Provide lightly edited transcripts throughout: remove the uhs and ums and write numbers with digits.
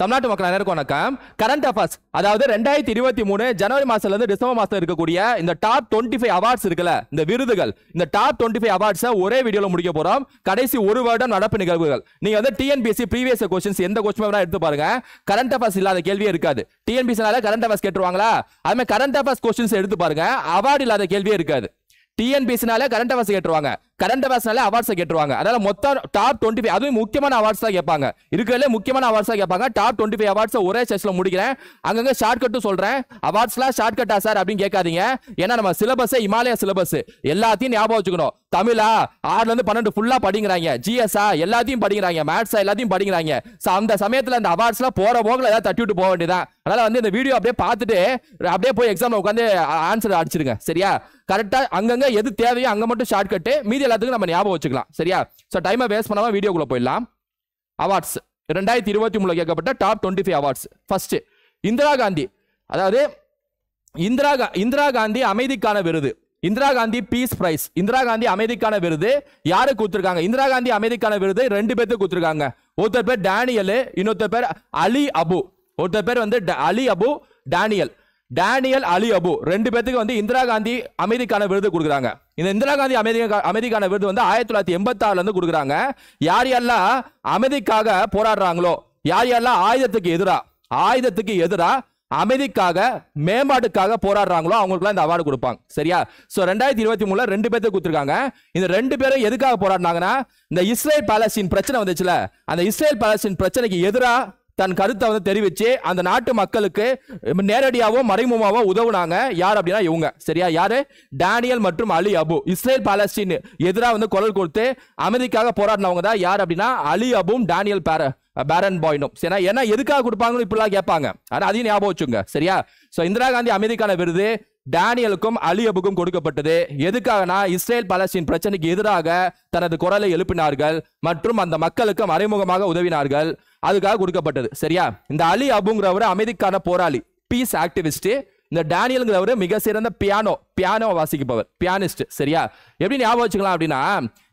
தமிழ்நாட்டு மக்கள் அனைவருக்கும் வணக்கம். கரண்ட் அஃபேர்ஸ், அதாவது 2023 ஜனவரி மாசத்துல இருந்து டிசம்பர் மாசத்துல இருக்கக்கூடிய இந்த டாப் 25 அவார்ட்ஸ் இருக்குல்ல, இந்த விருதுகள், இந்த டாப் 25 அவார்ட்ஸை ஒரே வீடியோல முடிக்க போறோம். கடைசி ஒரு வருடம் நடப்பு நிகழ்வுகள். நீங்க வந்து டிஎன்பிஎஸ்சி ப்ரீவியஸ் கொஸ்டின்ஸ் எந்த கொஸ்டின் வேணா எடுத்து பாருங்க, கரண்ட் அஃபேர்ஸ் இல்லாத கேள்வியே இருக்காது. டிஎன்பிஎஸ்சினால கரண்ட் அஃபேர்ஸ் கேட்டுருவாங்களா, அது மாதிரி கரண்ட் அஃபேர்ஸ் கொஸ்டின்ஸ் எடுத்து பாருங்க, அவார்டு இல்லாத கேள்வியே இருக்காது. டிஎன்பிஎஸ்சினால கரண்ட் அஃபேர்ஸ் கேட்டுருவாங்க, கரண்ட் அஃபேர்ஸ்னால அவார்ட்ஸ் கேட்டுருவாங்க. அதனால மொத்தம் டாப் 25, அதுவும் முக்கியமான அவார்ட்ஸ் தான் கேட்பாங்க. இருக்கிறதுல முக்கியமான அவார்ட்ஸ் தான் கேட்பாங்க. டாப் 25 அவார்ட்ஸ் ஒரே செஷன்ல முடிக்கிறேன். அங்கங்க ஷார்ட் கட்டும் சொல்றேன். அவார்ட்ஸ்லாம் ஷார்ட் கட்டா சார் அப்படின்னு கேட்காதீங்க. ஏன்னா நம்ம சிலபஸ் இமாலய சிலபஸ், எல்லாத்தையும் ஞாபகம் வச்சுக்கணும். தமிழா 6ல இருந்து 12 ஃபுல்லா படிக்கிறாங்க, ஜிஎஸ்ஆ எல்லாத்தையும் படிக்கிறாங்க, மேத்ஸா எல்லாத்தையும் படிக்கிறாங்க. அந்த சமயத்துல அந்த அவார்ட்ஸ்லாம் போற போகல ஏதாவது தட்டி விட்டு போக வேண்டியதான். அதனால வந்து இந்த வீடியோ அப்படியே பார்த்துட்டு அப்படியே போய் எக்ஸாம்ல உட்காந்து ஆன்சர் அடிச்சிருங்க. சரியா? கரெக்டா அங்கங்க எது தேவையோ அங்க மட்டும் ஷார்ட் கட், மீதி எல்லாத்துக்கும் நம்ம ஞாபகம் வச்சுக்கலாம். சரியா? சோ டைமை வேஸ்ட் பண்ணாம வீடியோக்குள்ள போயிடலாம். அவார்ட்ஸ் 2023 கேட்கப்பட்ட top 25 awards. First Indira Gandhi, அதாவது இந்திரா காந்தி அமைதிக்கான விருது, இந்திரா காந்தி பீஸ் பிரைஸ். இந்திரா காந்தி அமைதிக்கான விருது யாருக்கு கொடுத்திருக்காங்க? இந்திரா காந்தி அமைதிக்கான விருது 2 பேருக்கு கொடுத்திருக்காங்க. ஒருத்தர் பேர் டேனியல், இன்னொருத்தர் பேர் அலி அபு. ஒருத்தர் பேர் வந்து அலி அபு, டேனியல் அலி அபு, 2 பேருக்கு வந்து இந்திரா காந்தி அமைதிக்கான விருது கொடுக்குறாங்க. இந்த இந்திரா காந்தி அமைதிக்கான விருது வந்து 1986 இருந்து கொடுக்குறாங்க. யார் யாரெல்லாம் அமைதிக்காக போராடுறாங்களோ, யார் யாரெல்லாம் ஆயுதத்துக்கு எதிரா அமைதிக்காக மேம்பாட்டுக்காக போராடுறாங்களோ அவங்களுக்கு இந்த அவார்டு கொடுப்பாங்க. சரியா? சோ 2023 2 பேருக்கு கொடுத்துருக்காங்க. இந்த 2 பேரும் எதுக்காக போராடினாங்கன்னா, இந்த இஸ்ரேல் பாலஸ்தீன் பிரச்சனை வந்துச்சுல, அந்த இஸ்ரேல் பாலஸ்தீன் பிரச்சனைக்கு எதிரா தன் கருத்தை வந்து தெரிவிச்சு அந்த நாட்டு மக்களுக்கு நேரடியாகவும் மறைமுகமாகவும் உதவுனாங்க. யார் அப்படின்னா இவங்க. சரியா? யாரு? டேனியல் மற்றும் அலி அபு. இஸ்ரேல் பாலஸ்தீன் எதிராக வந்து குரல் கொடுத்து அமைதிக்காக போராடினவங்க தான் யார் அப்படின்னா அலி அபும் டேனியல் பேரன் பாய்னும். சரி, ஏன்னா எதுக்காக கொடுப்பாங்கன்னு இப்படிலாம் கேட்பாங்க, ஆனா அதையும் ஞாபகம் வச்சுங்க. சரியா? சோ இந்திரா காந்தி அமைதிக்கான விருது டேனியலுக்கும் அலி அபுக்கும் கொடுக்கப்பட்டது. எதுக்காகனா இஸ்ரேல் பாலஸ்தீன் பிரச்சனைக்கு எதிராக தனது குரலை எழுப்பினார்கள் மற்றும் அந்த மக்களுக்கு மறைமுகமாக உதவினார்கள், அதுக்காக கொடுக்கப்பட்டது. சரியா? இந்த அலி அபுங்கிறவர் அமைதிக்கான போராளி, பீஸ் ஆக்டிவிஸ்ட். இந்த டேனியல்ங்கிறவர் மிக சிறந்த பியானோ வாசிப்பவர், பியானிஸ்ட். சரியா? எப்படி ஞாபகம் வச்சுக்கலாம் அப்படின்னா,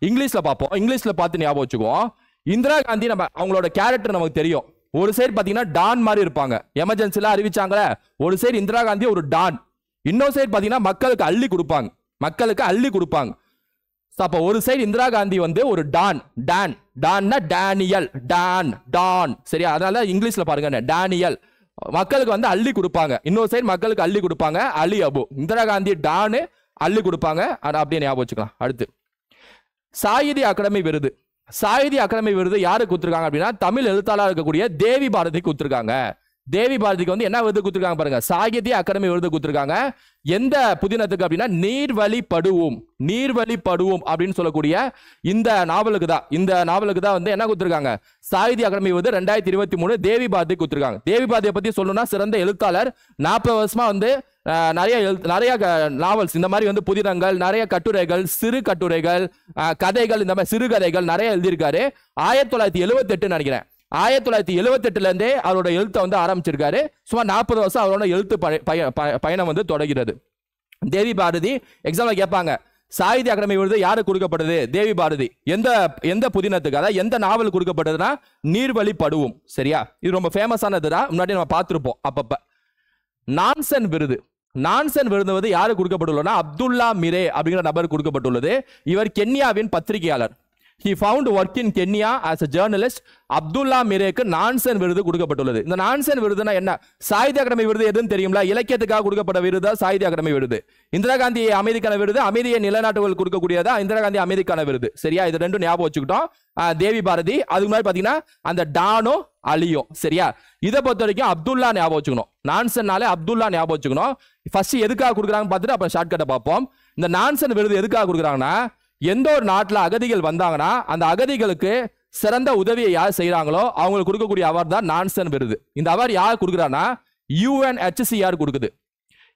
இங்கிலீஷ்ல பார்ப்போம், இங்கிலீஷ்ல பார்த்து ஞாபகம் வச்சுக்குவோம். இந்திரா காந்தி நம்ம அவங்களோட கேரக்டர் நமக்கு தெரியும். ஒரு சைடு பாத்தீங்கன்னா டான் மாதிரி இருப்பாங்க, எமர்ஜென்சில அறிவிச்சாங்களே, ஒரு சைடு இந்திரா காந்தி ஒரு டான், இன்னொரு சைடு பாத்தீங்கன்னா மக்களுக்கு அள்ளி கொடுப்பாங்க. அப்ப ஒரு சைடு இந்திரா காந்தி வந்து ஒரு டான்னா டேனியல், டான். சரியா? அதனால இங்கிலீஷ்ல பாருங்க, டேனியல் மக்களுக்கு வந்து அள்ளி கொடுப்பாங்க, இன்னொரு சைடு மக்களுக்கு அள்ளி கொடுப்பாங்க அலி அபு. இந்திரா காந்தி டானு, அள்ளி கொடுப்பாங்க. அப்படியே ஞாபகம் வச்சுக்கலாம். அடுத்து சாகித்ய அகாடமி விருது யாருக்கு கொடுத்திருக்காங்க அப்படின்னா, தமிழ் எழுத்தாளர் இருக்கக்கூடிய தேவி பாரதி கொடுத்திருக்காங்க. தேவி பாரதிக்கு வந்து என்ன விருது கொடுத்திருக்காங்க பாருங்க, சாகித்ய அகாடமி விருது கொடுத்திருக்காங்க. எந்த புதினத்துக்கு அப்படின்னா நீர்வழி படுவோம் அப்படின்னு சொல்லக்கூடிய இந்த நாவலுக்கு தான் வந்து என்ன கொடுத்திருக்காங்க, சாகித்ய அகாடமி விருது 2023 தேவி பாரதி கொடுத்திருக்காங்க. தேவி பாரதியை பத்தி சொல்லணும்னா சிறந்த எழுத்தாளர், 40 வருஷமா வந்து நிறைய நாவல்ஸ், இந்த மாதிரி வந்து புதினங்கள், நிறைய கட்டுரைகள், சிறு கட்டுரைகள், கதைகள், இந்த மாதிரி சிறுகதைகள் நிறைய எழுதியிருக்காரு. 1978 நினைக்கிறேன், 1978 இருந்தே அவரோட எழுத்தை வந்து ஆரம்பிச்சிருக்காரு. சுமார் 40 வருஷம் அவரோட எழுத்து பயணம் வந்து தொடங்கிறது. தேவி பாரதி எக்ஸாம்ல கேட்பாங்க, சாகித்ய அகாடமி விருது யாருக்கு கொடுக்கப்பட்டது? தேவி பாரதி. எந்த புதினத்துக்கு, அதாவது எந்த நாவல் கொடுக்கப்பட்டதுன்னா நீர்வழி படுவோம். சரியா? இது ரொம்ப ஃபேமஸானதுதான், முன்னாடி நம்ம பார்த்திருப்போம் அப்பப்ப. நான்சன் விருது வந்து யாருக்கு கொடுக்கப்பட்டுள்ளதுன்னா அப்துல்லா மிரே அப்படிங்கிற நபருக்கு கொடுக்கப்பட்டுள்ளது. இவர் கென்யாவின் பத்திரிகையாளர். He found work in Kenya as a journalist. Abdullah மிரேக்கு நான்சன் விருது கொடுக்கப்பட்டுள்ளது. இந்த நான்சன் விருதுனா என்ன? சாகித்ய அகாடமி விருது எதுன்னு தெரியுங்களா? இலக்கியத்துக்காக கொடுக்கப்பட்ட விருது சாகித்ய அகாடமி விருது. இந்திரா காந்தி அமைதிக்கான விருது அமைதியை நிலைநாட்டுவதற்கு கொடுக்கக்கூடியதா இந்திரா காந்தி அமைதிக்கான விருது. சரியா? இது ரெண்டும் ஞாபகம் வச்சுக்கிட்டோம். தேவி பாரதி, அதுக்கு முன்னாடி பாத்தீங்கன்னா அந்த டானோ அலியோ. சரியா? இதை பொறுத்த வரைக்கும் அப்துல்லா ஞாபகம் வச்சுக்கணும். நான்சன்னாலே அப்துல்லா ஞாபகம் வச்சுக்கணும். ஃபர்ஸ்ட் எதுக்காக கொடுக்குறாங்கன்னு பார்த்துட்டு அப்புறம் ஷார்ட்கட்டை பார்ப்போம். இந்த நான்சன் விருது எதுக்காக கொடுக்குறாங்கன்னா, எந்த ஒரு நாட்டில் அகதிகள் வந்தாங்கன்னா அந்த அகதிகளுக்கு சிறந்த உதவியை யார் செய்யறாங்களோ அவங்களுக்கு கொடுக்கக்கூடிய அவார்டு தான் நான்சன் விருது. இந்த அவார்டு யார் கொடுக்குறாங்கன்னா UNHCR கொடுக்குது.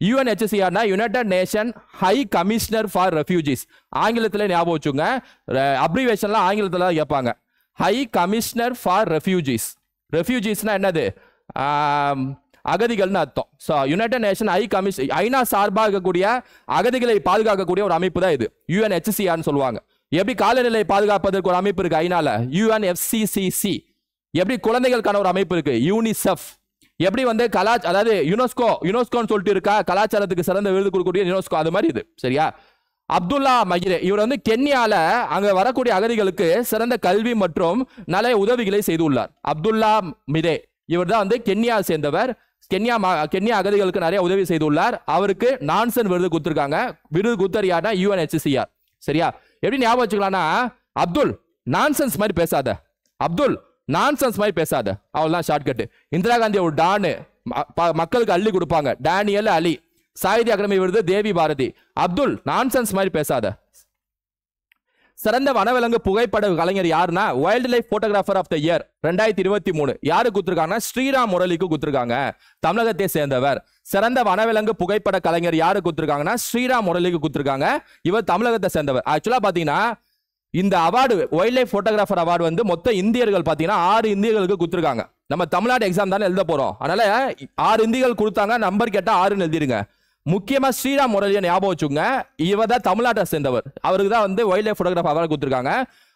UNHCRனா united nation high commissioner for refugees. ஆங்கிலத்தில் ஞாபகம் வச்சுங்க, அப்ரிவேஷன்ல ஆங்கிலத்தில் கேட்பாங்க. ஹை கமிஷனர் ஃபார் ரெஃப்யூஜிஸ்னா என்னது? அகதிகள்னு அர்த்தம். யுனைடெட் நேஷன் ஐநா சார்பாக இருக்கக்கூடிய அகதிகளை பாதுகாக்கக்கூடிய ஒரு அமைப்பு தான் இது, UNHCR சொல்லுவாங்க. எப்படி காலநிலை பாதுகாப்பதற்கு ஒரு அமைப்பு இருக்கு ஐநால, UNFCCC. எப்படி குழந்தைகளுக்கான ஒரு அமைப்பு இருக்கு யூனிசெஃப், எப்படி வந்து அதாவது யுனெஸ்கோன்னு சொல்லிட்டு இருக்கா, கலாச்சாரத்துக்கு சிறந்த விருது கொடுக்கக்கூடிய யுனெஸ்கோ, அது மாதிரி இது. சரியா? அப்துல்லா மகிரே இவர் வந்து கென்யால அங்க வரக்கூடிய அகதிகளுக்கு சிறந்த கல்வி மற்றும் நல உதவிகளை செய்துள்ளார். அப்துல்லா மிதே இவர் தான் வந்து கென்யா சேர்ந்தவர். கென்யா அகதிகளுக்கு நிறைய உதவி செய்துள்ளார். அவருக்கு நான்சன் விருது கொடுத்திருக்காங்க. விருது கொடுத்தர் யாருன்னா UNHCR. சரியா? எப்படி ஞாபகம் வச்சுக்கலாம்னா, அப்துல் நான்சென்ஸ் மாதிரி பேசாத, அப்துல் நான்சென்ஸ் மாதிரி பேசாத, அவ்வளவுதான் ஷார்ட்கட். இந்திரா காந்தி ஒரு டானு, மக்களுக்கு அள்ளி கொடுப்பாங்க. டேனியல் அலி சாகித்ய அகாடமி விருது தேவி பாரதி. அப்துல் நான்சென்ஸ் மாதிரி பேசாத. சிறந்த வனவிலங்கு புகைப்பட கலைஞர் யாருன்னா wildlife photographer of the year 2023 யாரு கொடுத்திருக்காங்கன்னா ஸ்ரீராம் முரளிக்கு கொடுத்திருக்காங்க, தமிழகத்தை சேர்ந்தவர். சிறந்த வனவிலங்கு புகைப்பட கலைஞர் யாரு கொடுத்திருக்காங்கன்னா ஸ்ரீராம் முரளிக்கு கொடுத்திருக்காங்க, இவர் தமிழகத்தை சேர்ந்தவர். ஆக்சுவலா பாத்தீங்கன்னா இந்த award wild life photographer award வந்து மொத்த இந்தியர்கள் பாத்தீங்கன்னா 6 இந்தியர்களுக்கு கொடுத்திருக்காங்க. நம்ம தமிழ்நாடு எக்ஸாம் தானே எழுத போறோம், அதனால 6 இந்தியர்கள் கொடுத்தாங்க, நம்பர் கேட்டா 6ன்னு எழுதிருங்க. முக்கியமா ஸ்ரீராம் முரளியை ஞாபகம் வச்சுங்க, இவர் தான் தமிழ்நாட்டை சேர்ந்தவர். அவருக்கு தான் வந்து வைல்ட் லைஃப் போட்டோகிராஃபர் அவார்டு கொடுத்திருக்காங்க.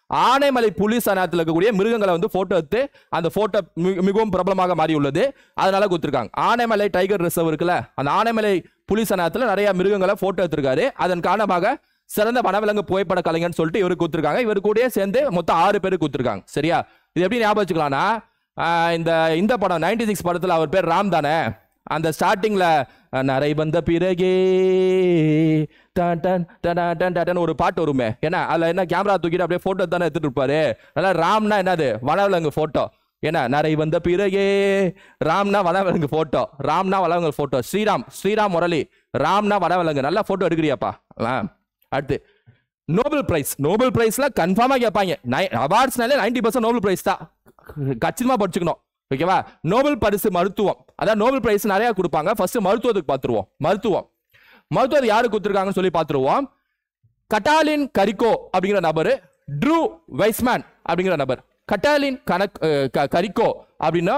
ஆனைமலை புலி சரணாலயத்தில் இருக்கக்கூடிய மிருகங்களை வந்து போட்டோ எடுத்து அந்த போட்டோ மிகவும் பிரபலமாக மாறி உள்ளது, அதனால கொடுத்திருக்காங்க. ஆனைமலை டைகர் ரிசர்வ் இருக்குல்ல, அந்த ஆனைமலை புலி சரணாலயத்தில் நிறைய மிருகங்களை போட்டோ எடுத்திருக்காரு. அதன் காரணமாக சிறந்த வனவிலங்கு புகைப்பட கலைஞர்னு சொல்லிட்டு இவருக்கு கொடுத்திருக்காங்க. இவரு கூட சேர்ந்து மொத்தம் 6 பேருக்கு கொடுத்திருக்காங்க. சரியா? இது எப்படி ஞாபகம் வச்சுக்கலாம்னா, இந்த படம் 96 படத்துல அவர் பேர் ராம் தானே, அந்த ஸ்டார்டிங்ல நரை வந்த பிறகே ஒரு பாட்டு வருமே, ஏன்னா அதுல என்ன கேமரா தூக்கிட்டு அப்படியே போட்டோ தானே எடுத்துட்டு இருப்பாரு. அதனால ராம்னா என்னது, வனவிலங்கு போட்டோ. ஏன்னா நரை வந்த பிறகே ராம்னா வனவிலங்கு போட்டோ, ராம்னா வனவிலங்கு போட்டோ. ஸ்ரீராம் முரளி, ராம்னா வனவிலங்கு. நல்லா போட்டோ எடுக்கிறியாப்பா. அடுத்து நோபல் பிரைஸ்ல கன்ஃபார்மா கேட்பாங்க. அவார்ட்ஸ்னாலே 90% நோபல் பிரைஸ் தான், கச்சிதமா படிச்சுக்கணும். ஓகேவா? நோபல் பரிசு மருத்துவம், அதான் நோபல் பிரைஸ் நிறைய கொடுப்பாங்க. ஃபர்ஸ்ட் மருத்துவத்துக்கு பார்த்துருவோம். மருத்துவம் யாரு கொடுத்துருக்காங்கன்னு சொல்லி பார்த்துருவோம். கட்டாலின் கரிக்கோ அப்படிங்கிற நபர், ட்ரூ வைஸ்மேன் அப்படிங்கிற நபர். கட்டாலின் கரிக்கோ அப்படின்னா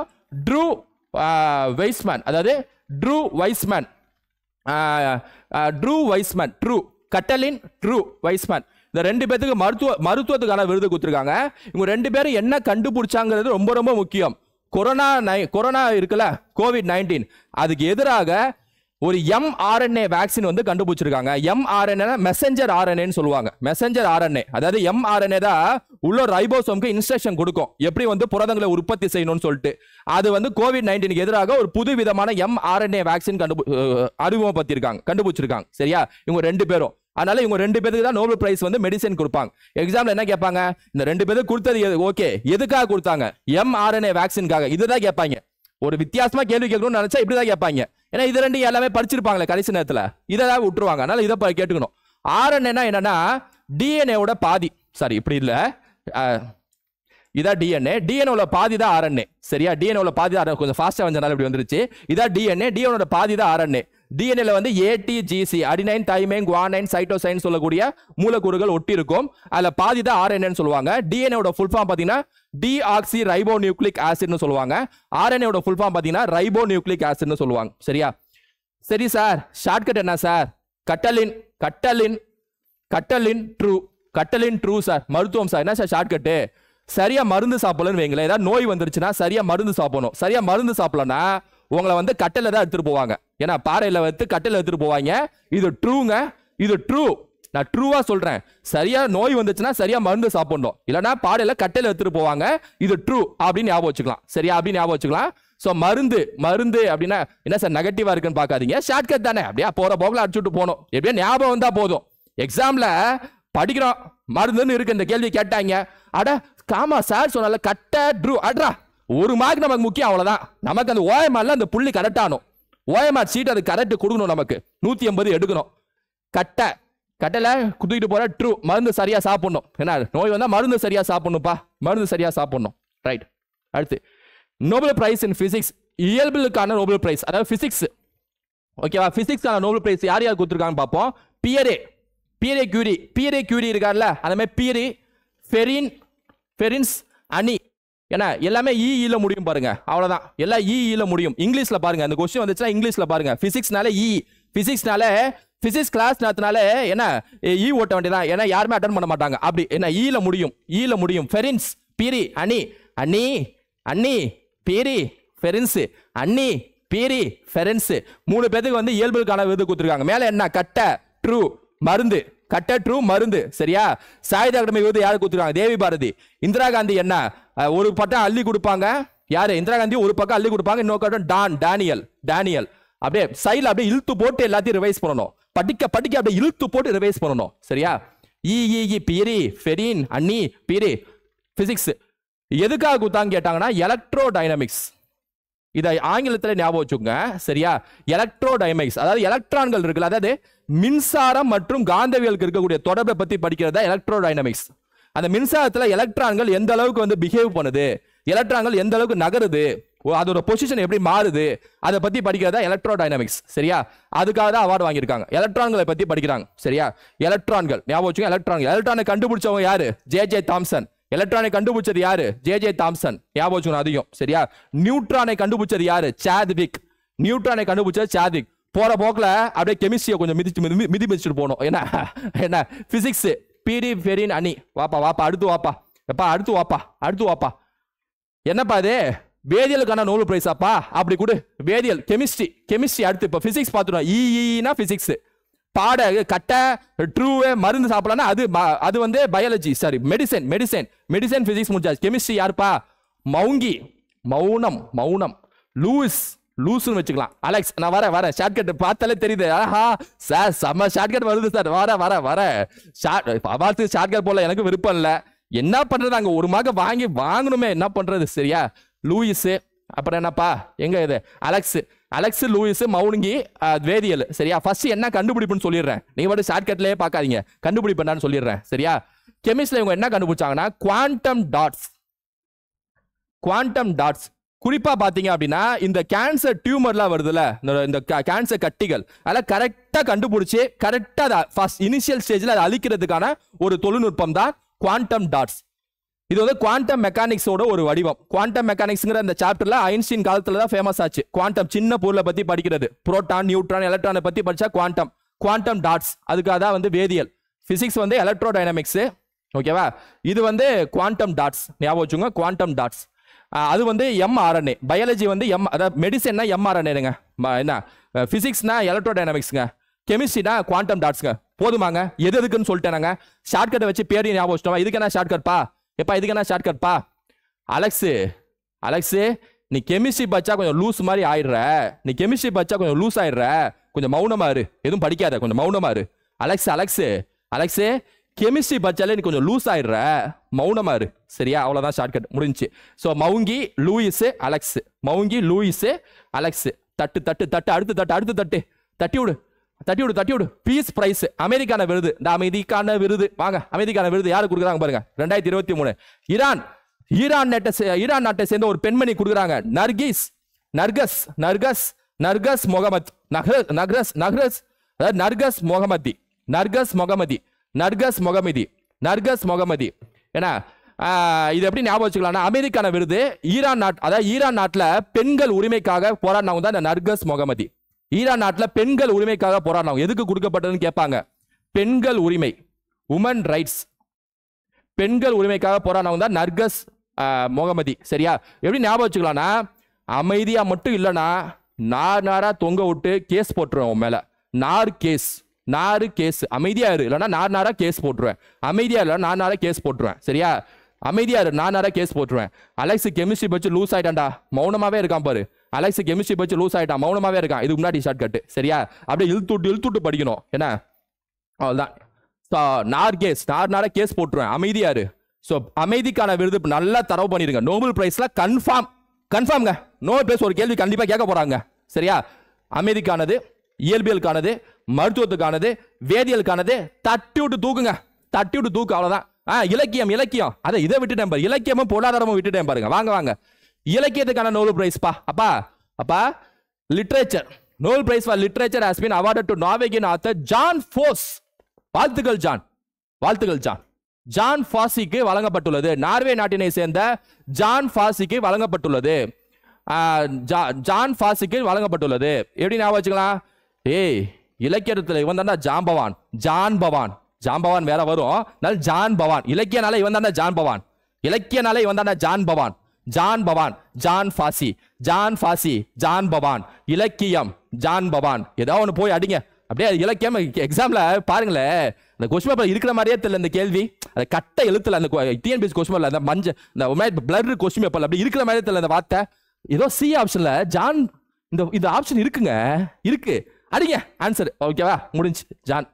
ட்ரூ வைஸ்மேன், அதாவது ட்ரூ வைஸ்மேன், கட்டலின் ட்ரூ வைஸ்மேன். இந்த 2 பேருக்கு மருத்துவத்துக்கான விருது கொடுத்திருக்காங்க. இவங்க 2 பேரும் என்ன கண்டுபிடிச்சாங்கிறது ரொம்ப ரொம்ப முக்கியம். கொரோனா இருக்குல்ல, COVID-19, அதுக்கு எதிராக ஒரு mRNA வேக்சின் வந்து கண்டுபிடிச்சிருக்காங்க. mRNA மெசஞ்சர் RNAன்னு சொல்லுவாங்க. மெசஞ்சர் RNA, அதாவது mRNA தான் உள்ள ரைபோசோம்க்கு இன்ஸ்ட்ரக்ஷன் கொடுக்கும் எப்படி வந்து புரதங்களை உற்பத்தி செய்யணும்னு சொல்லிட்டு. அது வந்து COVID-19க்கு எதிராக ஒரு புது விதமான mRNA வேக்சின் கண்டுபிடிச்சிருக்காங்க. சரியா? இவங்க 2 பேரும். அதனால இவங்க 2 பேருக்கு தான் நோபல் பிரைஸ் வந்து மெடிசன் கொடுப்பாங்க. எக்ஸாம்ல என்ன கேட்பாங்க, இந்த 2 பேருக்கு கொடுத்தது ஓகே, எதுக்காக கொடுத்தாங்க? mRNA வேக்சின்காக. இதுதான் கேட்பாங்க. ஒரு வித்தியாசமா கேள்வி கேட்கணும்னு நினைச்சா இப்படிதான் கேட்பாங்க. ஏன்னா இது 2 எல்லாமே படிச்சிருப்பாங்களே கடைசி நேரத்துல, இதான் விட்டுருவாங்க. அதனால இதை கேட்டுக்கணும். RNA என்னன்னா டிஎன்ஏவோட பாதி. சாரி, இப்படி இல்ல, இதான் டிஎன்ஏ பாதி தான் RNA. சரியா? டிஎன்ஏ பாதி தான், கொஞ்சம் ஃபாஸ்டா வந்தனால இப்படி வந்துருச்சு. இதான் டிஎன்ஏ பாதி தான் RNA. டிஎன்ஏல வந்து ATGC adenine thymine guanine cytosine சொல்லக்கூடிய மூலக்கூறுகள் ஒட்டி இருக்கும். அதுல பாதி தான் RNA சொல்லுவாங்க. டிஎன்ஏவோட ஃபுல் ஃபார்ம் பாத்தீங்கன்னா டிஆக்சி ரைபோ நியூக்ளிக் ஆசிட்னு சொல்லுவாங்க. RNAவோட ஃபுல் ஃபார்ம் பாத்தீங்கன்னா ரைபோ நியூக்ளிக் ஆசிட்னு சொல்லுவாங்க. சரியா? சரி சார், ஷார்ட்கட் என்ன சார்? Katalin Drew sir. மருத்துவம் சார். என்ன சார் ஷார்ட்கட்? சரியா மருந்து சாப்பிடலன்னு வைங்களேன், ஏதாவது நோய் வந்துருச்சுன்னா சரியா மருந்து சாப்பிடணும். சரியா மருந்து சாப்பிடலன்னா உங்களை வந்து கட்டல தான் எடுத்துட்டு போவாங்க. ஏன்னா பாறையில வந்து கட்டல எடுத்துட்டு போவாங்க. இது ட்ரூங்க, இது ட்ரூ. நான் ட்ரூவா சொல்றேன். சரியா நோய் வந்துச்சுன்னா சரியா மருந்து சாப்பிடணும், இல்லைன்னா பாறையில கட்டல எடுத்துட்டு போவாங்க. இது ட்ரூ அப்படின்னு ஞாபகம் வச்சுக்கலாம். சரியா? அப்படின்னு ஞாபகம் வச்சுக்கலாம். ஸோ மருந்து அப்படின்னா என்ன சார் நெகட்டிவா இருக்குன்னு பார்க்காதீங்க, ஷார்ட்கட் தானே, அப்படியே போற போகல அடிச்சுட்டு போகணும். எப்படியா ஞாபகம் வந்தா போதும். எக்ஸாம்ல படிக்கிறோம், மருந்துன்னு இருக்கு, இந்த கேள்வி கேட்டாங்க, அட காமா சார் சொன்னால கட்ட ட்ரூ அட்ரா, 1 மார்க் நமக்கு முக்கியம், அவ்வளவுதான். நமக்கு அந்த ஓஎம்ஆர்ல அந்த புள்ளி கரெக்டானும், ஓஎம்ஆர் சீட் அது கரெக்ட் கொடுக்கணும், நமக்கு 180 எடுக்கணும். கட்டல குத்திட்டு போற ட்ரூ. மருந்து சரியா சாப்பிடணும். என்ன நோய் வந்தா மருந்து சரியா சாப்பிடணும்ப்பா, மருந்து சரியா சாப்பிடணும். ரைட். அடுத்து நோபல் பிரைஸ் இன் பிசிக்ஸ், இயல்புக்கான நோபல் பிரைஸ், அதாவது பிசிக்ஸ். ஓகேவா? பிசிக்ஸ்க்கான நோபல் பிரைஸ் யார் யார் கொடுத்துருக்காங்கன்னு பார்ப்போம். பியரே கியூரி இருக்கார்ல, அந்த மாதிரி பியரி, ஃபெரின்ஸ், அனி. ஏன்னா எல்லாமே ஈல முடியும் பாருங்க, அவ்வளவுதான். எல்லாம் ஈல முடியும். இங்கிலீஷ்ல பாருங்க, அந்த கொஸ்டின் வந்துச்சுன்னா இங்கிலீஷ்ல பாருங்க. பிசிக்ஸ்னால பிசிக்ஸ் கிளாஸ் நடத்தினால என்ன ஓட்ட வேண்டியதான், ஏன்னா யாருமே அட்டன் பண்ண மாட்டாங்க. அப்படி என்ன ஈல முடியும். ஃபெரின்ஸ், பியரி, அனி அன்னி பீரி ஃபெரன்ஸ் அன்னி பீரி ஃபெரன்ஸ் 3 பேருக்கு வந்து இயல்புக்கான விருது கொடுத்துருக்காங்க. மேல என்ன கட்ட ட்ரூ மருந்து கட்ட ட்ரூ மருந்து சரியா. சாகித்ய அகாடமி விருது யாரு கொடுத்துருக்காங்க? தேவி பாரதி. இந்திரா காந்தி என்ன ஒரு பட்டம் அள்ளி கொடுப்பாங்க யாரு? இந்திரா காந்தி ஒரு பக்கம் அள்ளி கொடுப்பாங்க, இன்னொரு பக்கம் டேனியல் அப்படியே சைடில் அப்படியே இழுத்து போட்டு எல்லாத்தையும் ரிவைஸ் பண்ணணும். படிக்க அப்படியே இழுத்து போட்டு ரிவைஸ் பண்ணணும் சரியா. பீரி ஃபெரின் அன்னி பீரி பிசிக்ஸ் எதுக்காக கொடுத்தாங்க கேட்டாங்கன்னா எலக்ட்ரோ டைனமிக்ஸ். இதை ஆங்கிலத்தில் ஞாபகம் வச்சுக்கோங்க சரியா. எலக்ட்ரோ டைனமிக்ஸ் அதாவது எலக்ட்ரான்கள் இருக்குல்ல, அதாவது மின்சாரம் மற்றும் காந்தவியலுக்கு இருக்கக்கூடிய தொடர்பை பத்தி படிக்கிறதா எலக்ட்ரோ டைனமிக்ஸ். அந்த மின்சாரத்தில் எலக்ட்ரான்கள் எந்த அளவுக்கு வந்து பிஹேவ் பண்ணுது, எலக்ட்ரான்கள் எந்த அளவுக்கு நகருது, அதோட பொசிஷன் எப்படி மாறுது, அதை பத்தி படிக்கிறதா எலக்ட்ரோ டைனமிக்ஸ் சரியா. அதுக்காக தான் அவார்டு வாங்கியிருக்காங்க. எலக்ட்ரான்களை பத்தி படிக்கிறாங்க சரியா. எலக்ட்ரான்கள் ஞாபகம் வச்சுக்கோங்க. எலக்ட்ரானை கண்டுபிடிச்சவங்க யாரு? J Thomson. எலக்ட்ரானை கண்டுபிடிச்சது யாரு? ஜே தாம்சன் ஞாபகம் வச்சுக்கணும் அதிகம் சரியா. நியூட்ரானை கண்டுபிடிச்சது யாரு? சாத்விக். நியூட்ரானை கண்டுபிடிச்சது சாத்விக். போற போக்குல அப்படியே கெமிஸ்ட்ரியை கொஞ்சம் மிதிச்சுட்டு போனோம். என்ன பிசிக்ஸ் பீரி ஃபெரின் அணி. வாப்பா அடுத்து வாப்பா என்னப்பா இது? வேதியலுக்கான நோபல் பிரைஸாப்பா? அப்படி கூட வேதியல் கெமிஸ்ட்ரி அடுத்து. இப்ப பிசிக்ஸ் பார்த்துட்டோம். ஈனா பிசிக்ஸ் பாட கட்ட ட்ரூ மருந்து சாப்பிடலாம், அது வந்து பயாலஜி சாரி மெடிசன் பிசிக்ஸ் முடிச்சாச்சு. கெமிஸ்ட்ரி யாருப்பா? மௌனம் லூஸ்னு வச்சுக்கலாம். அலெக்ஸ் நான் வரேன் ஷார்ட்கட் பார்த்தாலே தெரியுது. ஆஹா சார் செம்ம ஷார்ட்கட் வருது சார். வர ஷார்ட்கட் போல எனக்கு விருப்பம் இல்லை. என்ன பண்றது? அங்க ஒரு மார்க் வாங்கணுமே, என்ன பண்றது சரியா. லூயிஸ் அப்புறம் என்னப்பா எங்க இது அலெக்ஸ் லூயிஸ் மௌனங்கி வேதியல் சரியா. ஃபர்ஸ்ட் என்ன கண்டுபிடிப்புன்னு சொல்லிடுறேன், நீங்க மட்டும் ஷார்ட்கட்லயே பார்க்காதீங்க, கண்டுபிடிப்பு சொல்லிடுறேன் சரியா. கெமிஸ்ட்ரியில இவங்க என்ன கண்டுபிடிச்சாங்கன்னா குவாண்டம் டாட்ஸ். குறிப்பா பாத்தீங்க அப்படின்னா இந்த கேன்சர் டியூமர்லாம் வருதுல, இந்த கேன்சர் கட்டிகள் அதெல்லாம் கரெக்டா கண்டுபிடிச்சு கரெக்டா ஃபர்ஸ்ட் இனிஷியல் ஸ்டேஜ்ல அதை அழிக்கிறதுக்கான ஒரு தொழில்நுட்பம் தான் குவாண்டம் டாட்ஸ். இது வந்து குவாண்டம் மெக்கானிக்ஸோட ஒரு வடிவம். குவாண்டம் மெக்கானிக்ஸ்ங்கிற அந்த சாப்டர்ல ஐன்ஸ்டீன் காலத்துல தான் ஃபேமஸ் ஆச்சு. குவாண்டம் சின்ன பொருளை பத்தி படிக்கிறது, புரோட்டான் நியூட்ரான் எலக்ட்ரானை பத்தி படிச்சா குவாண்டம் டாட்ஸ். அதுக்காக தான் வந்து வேதியியல். பிசிக்ஸ் வந்து எலக்ட்ரோ டைனமிக்ஸ் ஓகேவா. இது வந்து குவாண்டம் டாட்ஸ் ஞாபகம் வச்சுங்க. குவாண்டம் டாட்ஸ் அது வந்து mRNA. பயாலஜி வந்து அதாவது மெடிசன்னா mRNAங்க. என்ன பிசிக்ஸ்னா எலக்ட்ரோ டைனமிக்ஸ்ங்க. கெமிஸ்ட்ரினா குவாண்டம் டாட்ஸ்ங்க. போதுமாங்க, எதுக்குன்னு சொல்லிட்டேனாங்க. ஷார்ட்கட்டை வச்சு பேரையும் ஞாபகம் வச்சுட்டோம். இதுக்கு என்ன ஷார்ட்கட்பா? அலெக்ஸ் நீ கெமிஸ்ட்ரி பச்சா கொஞ்சம் லூஸ் மாதிரி ஆயிடுற. கொஞ்சம் மௌனமா இரு, எதுவும் படிக்காத, கொஞ்சம் மௌனமா இரு. அலெக்ஸ் கெமிஸ்ட்ரி பச்சாலே நீ கொஞ்சம் லூஸ் ஆயிடுற, மௌனமா இரு சரியா. அவ்வளவுதான் ஷார்ட்கட் முடிஞ்சு. ஸோ மவுங்கி லூயிஸ் அலெக்ஸ் தட்டு அடுத்து தட்டி விடு. பீஸ் பிரைஸ் அமெரிக்கான விருது. இந்த அமைதிக்கான விருது வாங்க. அமைதிக்கான விருது யாரு கொடுக்குறாங்க பாருங்க. 2023 ஈரான் நாட்டை சேர்ந்த ஒரு பெண்மணி கொடுக்குறாங்க. நர்கஸ் முகமதி. ஏன்னா இது எப்படி ஞாபகம் வச்சுக்கலாம்னா அமெரிக்கான விருது ஈரான் நாட்டுல பெண்கள் உரிமைக்காக போராடினவங்க தான் இந்த நர்கஸ் முகமதி. ஈரான் நாட்டில் பெண்கள் உரிமைக்காக போராடினவங்க. எதுக்கு கொடுக்கப்பட்டதுன்னு கேட்பாங்க. பெண்கள் உரிமை, உமன் ரைட்ஸ், பெண்கள் உரிமைக்காக போராடினவங்க தான் நர்கஸ் முகமதி சரியா. எப்படி ஞாபகம் வச்சுக்கலாம்னா அமைதியா மட்டும் இல்லைன்னா நாரா தொங்க விட்டு கேஸ் போட்டுருவேன் மேல. நாரு கேஸ் அமைதியா இரு, இல்லைன்னா நாரா கேஸ் போட்டுருவேன். அமைதியா இல்லை நாரா கேஸ் போட்டுருவேன் சரியா. அமைதியா இரு, நாரா கேஸ் போட்டுருவேன். அலெக்ஸ் கெமிஸ்ட்ரி பச்சு லூஸ் ஆயிட்டான்டா, மௌனமாவே இருக்கான் பாரு. அலெக்ஸ் கெமிஸ்ட்ரி பச்சு லூஸ் ஆயிட்டான், மௌனமாவே இருக்கான். இதுக்கு முன்னாடி ஷார்ட் கட்டு சரியா. அப்படியே இழுத்துட்டு படிக்கணும் என்ன. அவ்வளவுதான். நாரா கேஸ் போட்டுருவேன், அமைதியா இரு. ஸோ அமைதிக்கான விருது நல்லா தரவு பண்ணிருங்க. நோபல் பிரைஸ்ல கன்ஃபார்ம்ங்க. நோபல் பிரைஸ் ஒரு கேள்வி கண்டிப்பா கேட்க போறாங்க சரியா. அமைதிக்கானது, இயற்பியலுக்கானது, மருத்துவத்துக்கானது, வேதியியலுக்கானது தட்டி விட்டு தூக்குங்க. அவ்வளவுதான். இலக்கியம் அதை இதை விட்டுட்டேன் பாரு. இலக்கியமும் பொருளாதாரமும் விட்டுட்டேன் பாருங்க. வாங்க இலக்கியத்துக்கான நோபல் பிரைஸ் அப்பா literature. Nobel prize for literature has been awarded to Norwegian author Jon Fosse. வாழ்த்துக்கள் ஜான். ஜான் ஃபாசிக்கு வழங்கப்பட்டுள்ளது. நார்வே நாட்டினை சேர்ந்த ஜான் ஃபாசிக்கு வழங்கப்பட்டுள்ளது. எப்படி ஞாபகம் வச்சுக்கலாம்? இலக்கியத்துல இவன் தான்டா ஜாம்பவான் வேற வரும். ஜான் பவான். இலக்கியனால இவன் தான்டா ஜான் பவான். ஜான் பவான், John Fossey, John Fossey, John பவான். இலக்கியம் ஜான் பவான். ஏதாவது ஒன்று போய் அடிங்க. அப்படியே இலக்கியம் எக்ஸாம்ல பாருங்களேன், அந்த கொஸ்டின் பேப்பர் இருக்கிற மாதிரியே தெரியல இந்த கேள்வி. அந்த கட்ட எழுத்துல அந்த டிஎன்பிஎஸ்சி கொஸ்டின் பேப்பர்ல அந்த மஞ்சள் இந்த பிளர் கொஸ்டின் பேப்பர்ல அப்படி இருக்கிற மாதிரியே தெரியல அந்த வார்த்தை. ஏதோ சி ஆப்ஷன்ல ஜான் இந்த ஆப்ஷன் இருக்குங்க, இருக்கு, அடிங்க ஆன்சர். ஓகேவா, முடிஞ்சு. ஜான்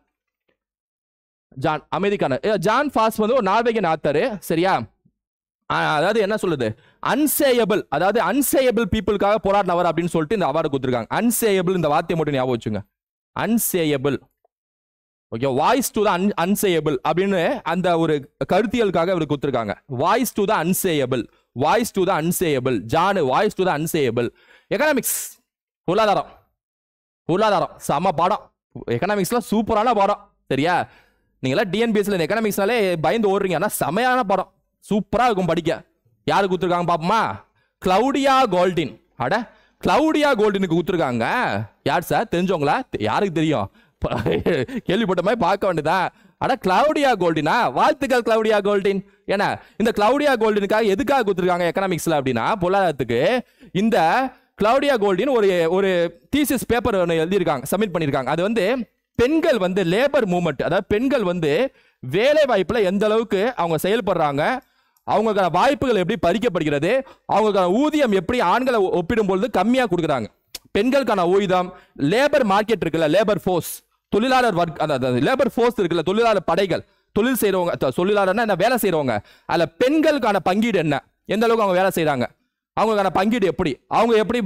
ஜான் அமெரிக்கான ஜான் ஃபாஸ் வந்து ஒரு நார்வேகியன் ஆத்தர். சரியா, அதாவது என்ன சொல்லுது, அன்சேயபிள், அதாவது அன்சேயபிள் பீப்புளுக்காக போராடினவர் அப்படின்னு சொல்லிட்டு இந்த அவார்டு கொடுத்துருக்காங்க. அன்சேயபிள் இந்த வார்த்தையை மட்டும் ஞாபகம் வச்சுங்க. Unsayable. Okay, voice to the unsayable அப்படின்னு அந்த ஒரு கருத்தியலுக்காக இவர் கொடுத்துருக்காங்க. Voice to the unsayable, voice to the unsayable. Jon voice to the unsayable. Economics, பொருளாதாரம். பொருளாதாரம் செம பாடம். எக்கனாமிக்ஸ்ல சூப்பரான பாடம். சரியா, நீங்களா டிஎன்பிஎஸ்ல எக்கனாமிக்ஸ்னாலே பயந்து ஓடுறீங்க, ஆனால் செமையான பாடம், சூப்பரா இருக்கும் படிக்க. யாரு கொடுத்துருக்காங்க பாப்போமா? கிளவுடியா கோல்டின். அட, கிளவுடியா கோல்டினுக்கு கொடுத்துருக்காங்க. யார் சார், தெரிஞ்சவங்களா? யாருக்கு தெரியும், கேள்விப்பட்ட மாதிரி பார்க்க வேண்டியதான். அட, கிளவுடியா கோல்டினா? வாழ்த்துக்கள் கிளவுடியா கோல்டின். ஏன்னா இந்த கிளவுடியா கோல்டினுக்காக எதுக்காக கொடுத்துருக்காங்க எக்கனாமிக்ஸ்ல அப்படின்னா, பொருளாதாரத்துக்கு. இந்த கிளவுடியா கோல்டின் ஒரு தீசிஸ் பேப்பர் எழுதியிருக்காங்க, சப்மிட் பண்ணியிருக்காங்க. அது வந்து பெண்கள் வந்து லேபர் மூவ்மெண்ட், அதாவது பெண்கள் வந்து வேலை வாய்ப்புல எந்த அளவுக்கு அவங்க செயல்படுறாங்க, அவங்களுக்கான வாய்ப்புகள் எப்படி பறிக்கப்படுகிறது, அவங்களுக்கான ஊதியம் எப்படி ஆண்களை ஒப்பிடும்போது கம்மியாக கொடுக்குறாங்க. பெண்களுக்கான ஊதியம், லேபர் மார்க்கெட் இருக்குல்ல, லேபர் ஃபோர்ஸ், தொழிலாளர் வர்க், அந்த லேபர் ஃபோர்ஸ் இருக்குல்ல, தொழிலாளர் படைகள், தொழில் செய்யறவங்க, தொழிலாளர்னா என்ன, வேலை செய்யறவங்க, அதில் பெண்களுக்கான பங்கீடு என்ன, எந்த அளவுக்கு அவங்க வேலை செய்யறாங்க, அவங்களுக்கான பங்கீடு எப்படி, அவங்க எப்படி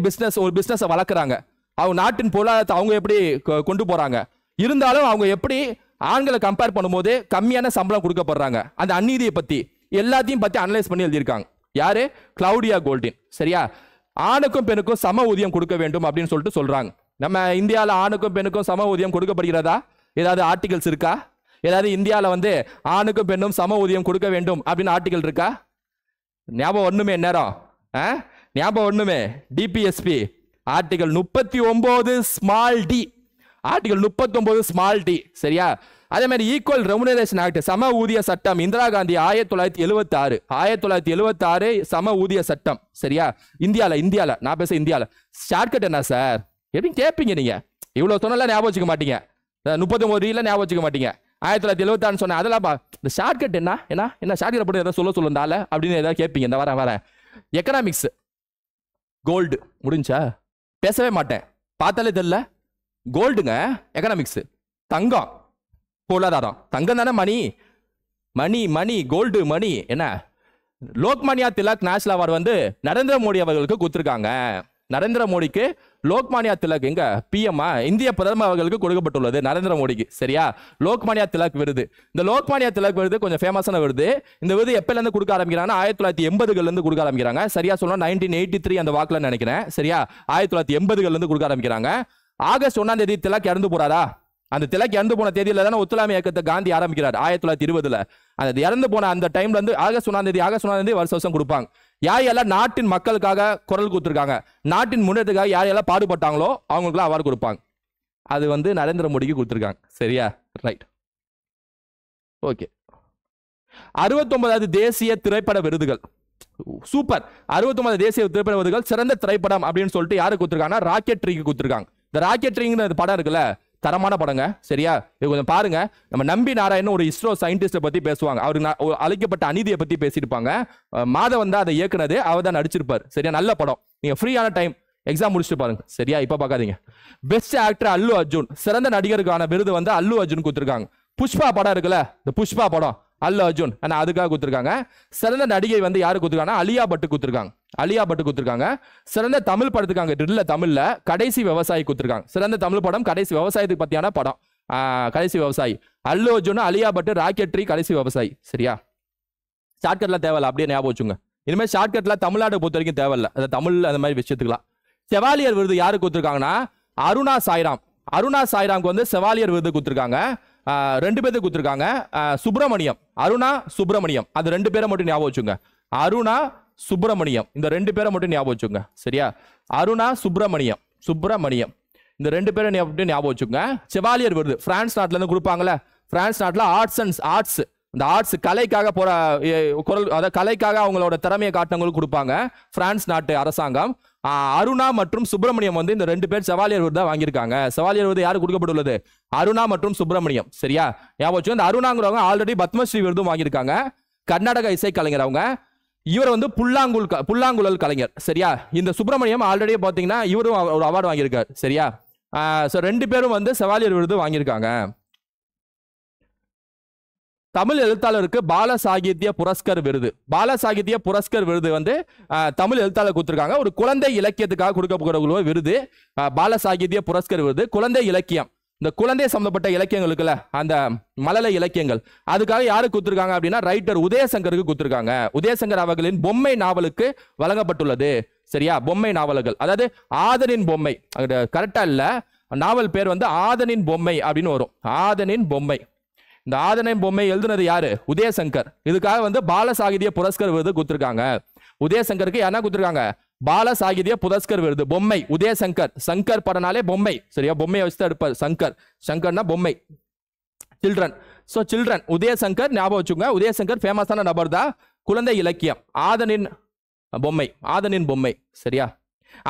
ஒரு பிசினஸை வளர்க்குறாங்க, அவங்க நாட்டின் பொருளாதாரத்தை அவங்க எப்படி கொண்டு போறாங்க, இருந்தாலும் அவங்க எப்படி ஆண்களை கம்பேர் பண்ணும்போது கம்மியான சம்பளம் கொடுக்கப்படுறாங்க, அந்த அநீதியை பத்தி எல்லாத்தையும் பத்தி அனலைஸ் பண்ணி எழுதியிருக்காங்க. யாரு? கிளவுடியா கோல்டின். சரியா, ஆணுக்கும் பெண்ணுக்கும் சம ஊதியம் கொடுக்க வேண்டும் அப்படின்னு சொல்லிட்டு சொல்றாங்க. நம்ம இந்தியாவில் ஆணுக்கும் பெண்ணுக்கும் சம ஊதியம் கொடுக்கப்படுகிறதா? ஏதாவது ஆர்டிகல்ஸ் இருக்கா? ஏதாவது இந்தியாவில் வந்து ஆணுக்கும் பெண்ணும் சம ஊதியம் கொடுக்க வேண்டும் அப்படின்னு ஆர்டிகல் இருக்கா? ஞாபகம் ஒண்ணுமே, நேரம் ஞாபகம் ஒண்ணுமே. DPSP article 39 small D, article 39 small D. சரியா, அதே மாதிரி ஈக்குவல் ரெமுனரேஷன் ஆக்ட், சம ஊதிய சட்டம், இந்திரா காந்தி 1976, 1976 சம ஊதிய சட்டம். சரியா, இந்தியாவில் நான் பேச இந்தியாவில். ஷார்ட்கட் என்ன சார் எப்படி கேட்பீங்க நீங்க? இவ்வளவு சொன்னால ஞாபகம் வச்சுக்க மாட்டீங்க, 39 ஞாபகம் வச்சுக்க மாட்டீங்க, 1976 சொன்னேன், அதெல்லாம் இந்த ஷார்ட்கட் என்ன ஷார்ட்கட் போட்டு ஏதாவது சொல்லுந்தால அப்படின்னு ஏதாவது கேட்பீங்க. இந்த வரேன். எக்கனாமிக்ஸ் கோல்டு முடிஞ்சா பேசவே மாட்டேன், பார்த்தாலே தெரியல. கோல்டுங்க எக்கனாமிக்ஸ், தங்கம் பொருளாதாரம், தங்கம் தானே மணி, மணி மணி கோல்டு மணி. என்ன, லோக்மானியா திலக் நேஷனல் அவார்டு வந்து நரேந்திர மோடி அவர்களுக்கு கொடுத்துருக்காங்க. நரேந்திர மோடிக்கு லோக்மானியா திலக் எங்க பிஎம் இந்திய பிரதமர் அவர்களுக்கு கொடுக்கப்பட்டுள்ளது நரேந்திர மோடிக்கு. சரியா, லோக்மானியா திலக் விருது. இந்த லோக்மானியா திலக் விருது கொஞ்சம் ஃபேமஸான விருது. இந்த விருது எப்பல இருந்து கொடுக்க ஆரம்பிக்கிறாங்கன்னா 1980 இருந்து கொடுக்க ஆரம்பிக்கிறாங்க. சரியா சொல்லணும் 1983 அந்த வாக்குல நினைக்கிறேன். சரியா, 1980 இருந்து கொடுக்க ஆரம்பிக்கிறாங்க. ஆகஸ்ட் 1ஆம் தேதி திலக் இறந்து போறாரா? அந்த திலக் இறந்து போன தேதியில தானே ஒத்துழைமை இயக்கத்தை காந்தி ஆரம்பிக்கிறார் 1920. அந்த இறந்து போன அந்த டைம்ல இருந்து ஆகஸ்ட் 1ஆம் தேதி வருஷம் கொடுப்பாங்க. யாரெல்லாம் நாட்டின் மக்களுக்காக குரல் கொடுத்துருக்காங்க, நாட்டின் முன்னேற்றத்துக்காக யாரெல்லாம் பாடுபட்டாங்களோ அவங்களுக்குலாம் அவார்டு கொடுப்பாங்க. அது வந்து நரேந்திர மோடிக்கு கொடுத்துருக்காங்க. சரியா, ரைட், ஓகே. 69வது தேசிய திரைப்பட விருதுகள், சூப்பர். 69 தேசிய திரைப்பட விருதுகள் சிறந்த திரைப்படம் அப்படின்னு சொல்லிட்டு யாருக்கு கொடுத்துருக்காங்கன்னா ராக்கெட்ரிக்கு கொடுத்துருக்காங்க. இந்த ராக்கெட்ரிங்கிற படம் இருக்குல்ல, தரமான படங்க. சரியா, இது கொஞ்சம் பாருங்க. நம்ம நம்பி நாராயணன் ஒரு இஸ்ரோ சயின்டிஸ்ட பத்தி பேசுவாங்க. அவருக்கு அழைக்கப்பட்ட அநீதியை பத்தி பேசியிருப்பாங்க. மாதவன் தான் அதை இயக்குனது, அவர் தான் நடிச்சிருப்பார். சரியா, நல்ல படம். நீங்க ஃப்ரீயான டைம் எக்ஸாம் முடிச்சுட்டு பாருங்க. சரியா, இப்ப பார்க்காதீங்க. பெஸ்ட் ஆக்டர் அல்லு அர்ஜுன், சிறந்த நடிகருக்கான விருது வந்து அல்லு அர்ஜுன் கொடுத்துருக்காங்க. புஷ்பா படம் இருக்குல்ல, இந்த புஷ்பா படம் அல்லு அர்ஜுன் அதுக்காக கொடுத்துருக்காங்க. சிறந்த நடிகை வந்து யாரு கொடுத்துருக்காங்க? அலியா பட்டு கொடுத்துருக்காங்க. அலியா பட்டு கொடுத்துருக்காங்க. சிறந்த தமிழ் படத்துக்காங்க ட்ரில்ல தமிழ்ல கடைசி விவசாயி கொடுத்துருக்காங்க. சிறந்த தமிழ் படம் கடைசி விவசாயத்துக்கு பத்தியான படம், கடைசி விவசாயி. அல்லு அர்ஜுன், அலியா பட்டு, ராக்கெட்ரி, கடைசி விவசாயி. சரியா, ஷார்ட்கட்லாம் தேவையில்ல, அப்படியே ஞாபகம் வச்சுங்க. இனிமேல் ஷார்ட்கட்ல தமிழ்நாடு பொறுத்த வரைக்கும் தேவையில்ல, அது தமிழ் அந்த மாதிரி விஷயத்துக்குலாம். செவாலியர் விருது யாருக்கு கொடுத்துருக்காங்கன்னா அருணா சாய்ராம். அருணா சாய்ராம்க்கு வந்து செவாலியர் விருது கொடுத்துருக்காங்க. 2 பேருக்கு கொடுத்துருக்காங்க. சுப்பிரமணியம், அருணா சுப்பிரமணியம், அது 2 பேரை மட்டும் ஞாபகம் வச்சுங்க. அருணா சுப்பிரமணியம், இந்த 2 பேரை மட்டும் ஞாபகம் வச்சுங்க. சரியா, அருணா சுப்பிரமணியம், சுப்பிரமணியம், இந்த 2 பேரை ஞாபகம் வச்சுங்க. செவாலியர் விருது பிரான்ஸ் நாட்டில இருந்து கொடுப்பாங்கல்ல, பிரான்ஸ் நாட்டில் ஆர்ட்ஸ் இந்த ஆர்ட்ஸ் கலைக்காக போற குரல், அதாவது கலைக்காக அவங்களோட திறமையை காட்டினவங்களுக்கு கொடுப்பாங்க பிரான்ஸ் நாட்டு அரசாங்கம். அருணா மற்றும் சுப்பிரமணியம் வந்து இந்த 2 பேர் செவாலியர் விருது வாங்கியிருக்காங்க. செவாலியர் விருது யாருக்கு கொடுக்கப்பட்டுள்ளது? அருணா மற்றும் சுப்பிரமணியம். சரியா, ஞாபகம். இந்த அருணாங்கிறவங்க ஆல்ரெடி பத்மஸ்ரீ விருதும் வாங்கியிருக்காங்க. கர்நாடக இசை கலைஞர் அவங்க. இவர் வந்து புல்லாங்குழல் கலைஞர். சரியா, இந்த சுப்பிரமணியம் ஆல்ரெடி பாத்தீங்கன்னா இவரும் ஒரு அவார்டு வாங்கியிருக்காரு. சரியா, 2 பேரும் வந்து செவாலியர் விருது வாங்கியிருக்காங்க. தமிழ் எழுத்தாளருக்கு பால சாகித்ய புரஸ்கர் விருது. பால சாகித்ய புரஸ்கர் விருது வந்து தமிழ் எழுத்தாளர் கொடுத்திருக்காங்க. ஒரு குழந்தை இலக்கியத்துக்காக கொடுக்கப்படுகிற விருது பால சாகித்ய புரஸ்கர் விருது. குழந்தை இலக்கியம், இந்த குழந்தை சம்பந்தப்பட்ட இலக்கியங்கள் இருக்குல்ல, அந்த மழலை இலக்கியங்கள், அதுக்காக யாருக்கு கொடுத்திருக்காங்க அப்படின்னா ரைட்டர் உதயசங்கருக்கு கொடுத்திருக்காங்க. உதயசங்கர் அவர்களின் பொம்மை நாவலுக்கு வழங்கப்பட்டுள்ளது. சரியா, பொம்மை நாவல்கள், அதாவது ஆதனின் பொம்மை, கரெக்டா இல்ல, நாவல் பேர் வந்து ஆதனின் பொம்மை அப்படின்னு வரும். ஆதனின் பொம்மை. இந்த ஆதனின் பொம்மை எழுதுனது யாரு? உதயசங்கர். இதுக்காக வந்து பால சாகித்ய புரஸ்கர் விருது கொடுத்திருக்காங்க. உதயசங்கருக்கு என்ன கொடுத்திருக்காங்க? பால சாகித்ய புரஸ்கர் விருது. பொம்மை உதயசங்கர். சங்கர் படனாலே பொம்மை. சரியா, பொம்மையை வச்சு எடுப்பார் சங்கர். சங்கர்னா பொம்மை, சில்ட்ரன். சோ சில்ட்ரன் உதயசங்கர் ஞாபகம் வச்சுங்க. உதயசங்கர் ஃபேமஸான நபர் தான். குழந்தை இலக்கியம் ஆதனின் பொம்மை, ஆதனின் பொம்மை. சரியா,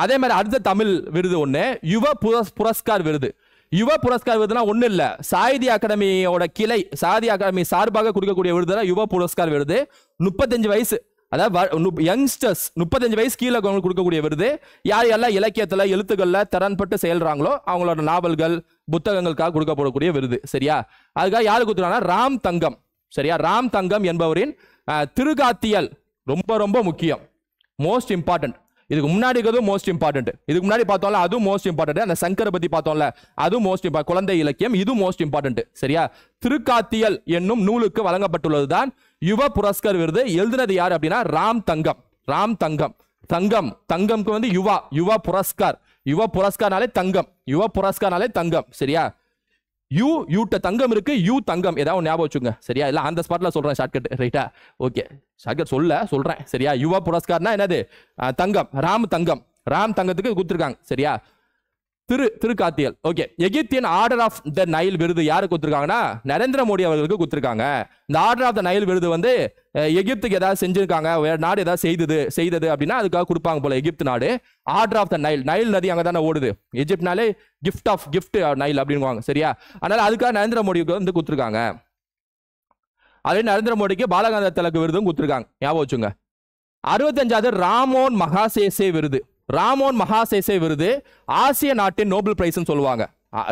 அதே மாதிரி அடுத்த தமிழ் விருது ஒண்ணு யுவ புரஸ்கார் விருது. யுவ புரஸ்கார் விருதுனா ஒண்ணு இல்ல, சாகித்ய அகாடமியோட கிளை, சாகித்ய அகாடமி சார்பாக கொடுக்கக்கூடிய விருது தான் யுவ புரஸ்கார் விருது. 35 வயசு, அதாவது யங்ஸ்டர்ஸ் 35 வயசு கீழே கொடுக்கக்கூடிய விருது. யார் எல்லாம் இலக்கியத்துல எழுத்துக்கள்ல திறன்பட்டு செயல்றாங்களோ அவங்களோட நாவல்கள் புத்தகங்களுக்காக கொடுக்கப்படக்கூடிய விருது. சரியா, அதுக்காக யாரு கொடுத்துருக்காங்கன்னா ராம் தங்கம். சரியா, ராம் தங்கம் என்பவரின் திருகாத்தியல் ரொம்ப ரொம்ப முக்கியம், மோஸ்ட் இம்பார்ட்டன்ட். இதுக்கு முன்னாடி இருக்கிறது மோஸ்ட் இம்பார்ட்டன்ட். இதுக்கு முன்னாடி பார்த்தோம்ல அதுவும் மோஸ்ட் இம்பார்ட்டன்ட். அந்த சங்கரை பத்தி பார்த்தோம்ல அதுவும் மோஸ்ட் இம்பார்ட்டன்ட். குழந்தை இலக்கியம் இது மோஸ்ட் இம்பார்ட்டன்ட். சரியா, திருக்காத்தியல் என்னும் நூலுக்கு வழங்கப்பட்டுள்ளதுதான் யுவ புரஸ்கர் விருது. எழுதினது யார் அப்படின்னா ராம் தங்கம். ராம் தங்கம். தங்கம், தங்கம்க்கு வந்து யுவா, யுவ புரஸ்கார். யுவ புரஸ்கார்னாலே தங்கம், யுவ புரஸ்கார்னாலே தங்கம். சரியா, யூட்ட தங்கம் இருக்கு, யூ தங்கம், ஏதாவது ஞாபகம் வச்சுங்க. சரியா, இல்ல அந்த ஸ்பாட்ல சொல்றேன் ஷார்ட்கட். ரைட்டா, ஓகே, ஷார்ட்கட் சொல்றேன். சரியா, யுவ புரஸ்கார்னா என்னது? தங்கம், ராம் தங்கம். ராம் தங்கத்துக்கு கொடுத்துருக்காங்க. சரியா, திருக்காத்தியல். Okay, Egyptian order of the Nile விருது யாருக்கு கொடுத்துருக்காங்கன்னா நரேந்திர மோடி அவர்களுக்கு கொடுத்துருக்காங்க. இந்த ஆர்டர் ஆஃப் த நைல் விருது வந்து எகிப்துக்கு ஏதாவது செஞ்சிருக்காங்க, வேற நாடு ஏதாவது செய்தது அப்படின்னா அதுக்காக கொடுப்பாங்க போல. எகிப்து நாடு order of the Nile, Nile நதி அங்கே தானே ஓடுது. எகிப்ட்னாலே கிஃப்ட் நைல் அப்படின்வாங்க. சரியா, அதனால அதுக்காக நரேந்திர மோடிக்கு வந்து கொடுத்துருக்காங்க. அதே நரேந்திர மோடிக்கு பாலகங்கதர் திலக் விருதும் கொடுத்துருக்காங்க. ஞாபகம் வச்சுங்க. 65வது ராமோன் மகாசேசே விருது. ராமோன் மகாசேசே விருது ஆசிய நாட்டின் நோபல் பிரைஸ் சொல்லுவாங்க.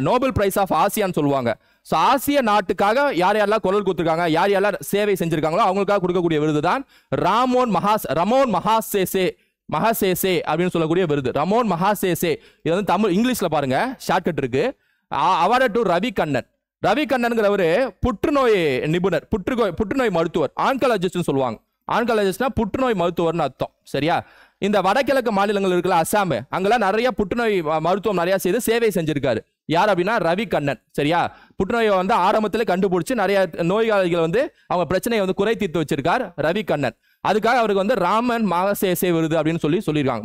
நோபல் பிரைஸ் ஆஃப் ஆசியான்னு சொல்லுவாங்க. ஸோ ஆசிய நாட்டுக்காக யார் யாரெல்லாம் குரல் கொடுத்துருக்காங்க, யார் யாரெல்லாம் சேவை செஞ்சிருக்காங்களோ அவங்களுக்காக கொடுக்கக்கூடிய விருது தான் ரமோன் மகாசேசே அப்படின்னு சொல்லக்கூடிய விருது. Ramon Magsaysay. இது வந்து தமிழ் இங்கிலீஷ்ல பாருங்க, ஷார்ட்கட் இருக்கு. Award to Ravi Kannan. ரவி கண்ணன்ங்கிறவரு புற்றுநோய் நிபுணர், புற்றுநோய் மருத்துவர், ஆன்காலஜிஸ்ட் சொல்லுவாங்க. ஆன்காலஜிஸ்ட்னா புற்றுநோய் மருத்துவர்னு அர்த்தம். சரியா, இந்த வடகிழக்கு மாநிலங்கள் இருக்குல்ல, அசாம், அங்கெல்லாம் நிறைய புற்றுநோய் மருத்துவம் நிறைய செய்து சேவை செஞ்சிருக்காரு. யார் அப்படின்னா ரவி கண்ணன். சரியா, புற்றுநோயை வந்து ஆரம்பத்திலே கண்டுபிடிச்சு நிறைய நோயாளிகள் வந்து அவங்க பிரச்சனையை வந்து குறை தீர்த்து வச்சிருக்கார் ரவி கண்ணன். அதுக்காக அவருக்கு வந்து ராமன் மகாசேசே விருது அப்படின்னு சொல்லியிருக்காங்க.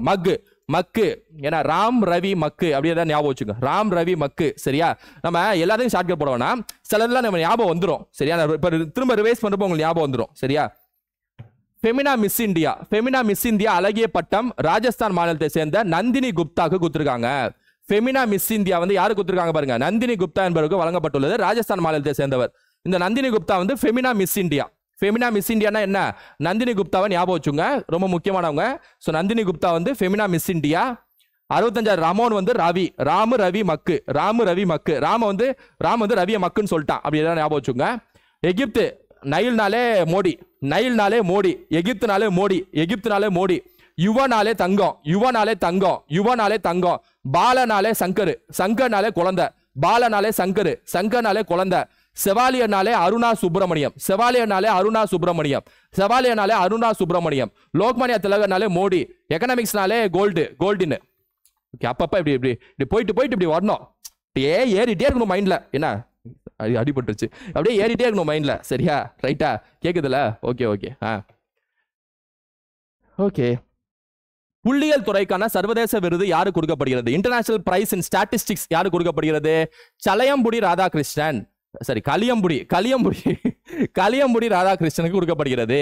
மக்கு ஏன்னா ராம் ரவி மக்கு அப்படியே தான் ஞாபகம் வச்சுங்க. ராம் ரவி மக்கு. சரியா, நம்ம எல்லாத்தையும் ஷார்ட்கட் போடுவோம்னா சிலதெல்லாம் நம்ம ஞாபகம் வந்துடும். சரியா, இப்போ திரும்ப ரிவைஸ் பண்றப்போ உங்களுக்கு ஞாபகம் வந்துடும். சரியா, ஃபெமினா மிஸ் இந்தியா அழகிய பட்டம் ராஜஸ்தான் மாநிலத்தை சேர்ந்த நந்தினி குப்தாக்கு கொடுத்துருக்காங்க. ஃபெமினா மிஸ் இந்தியா வந்து யாருக்கு கொடுத்துருக்காங்க பாருங்க, நந்தினி குப்தா என்பவருக்கு வழங்கப்பட்டுள்ளது. ராஜஸ்தான் மாநிலத்தை சேர்ந்தவர். இந்த நந்தினி குப்தா வந்து Femina miss India. Femina miss Indiana என்ன? நந்தினி குப்தாவை ஞாபகம் வச்சுங்க, ரொம்ப முக்கியமானவங்க. ஸோ நந்தினி குப்தா வந்து ஃபெமினா மிஸ் இந்தியா. 65 ரமோன் வந்து ரவி மக்கு. ராம் வந்து ரவிய மக்குன்னு சொல்லிட்டான். அப்படி எதாவது ஞாபகம் வச்சுங்க. எகிப்து நைல்னாலே மோடி, எகிப்துனாலே மோடி. யுவனாலே தங்கம், பாலனாலே சங்கர்னாலே குழந்தை, பாலனாலே சங்கர்னாலே குழந்தை. செவாலியர்னாலே அருணா சுப்பிரமணியம், லோக்மானியா திலகர்னாலே மோடி, எகனாமிக்ஸ்னாலே கோல்டின்னு. அப்பப்ப இப்படி போயிட்டு இப்படி வரணும், அப்படியே ஏறிட்டே இருக்கணும் மைண்ட்ல. என்ன அடிபட்டுருச்சு, அப்படியே ஏறிட்டே இருக்கணும் மைண்ட்ல. சரியா, ரைட்டா, கேக்குதுல? ஓகே. புள்ளியியல் துறைக்கான சர்வதேச விருது யாரு கொடுக்கப்படுகிறது? இன்டர்நேஷனல் பிரைஸ் இன் ஸ்டாட்டிஸ்டிக்ஸ் யாரு கொடுக்கப்படுகிறது? சலையம்புடி ராதாகிருஷ்ணன். சரி கலியம்புடி கலியம்புடி கலியம்புடி ராதாகிருஷ்ணனுக்கு கொடுக்கப்படுகிறது.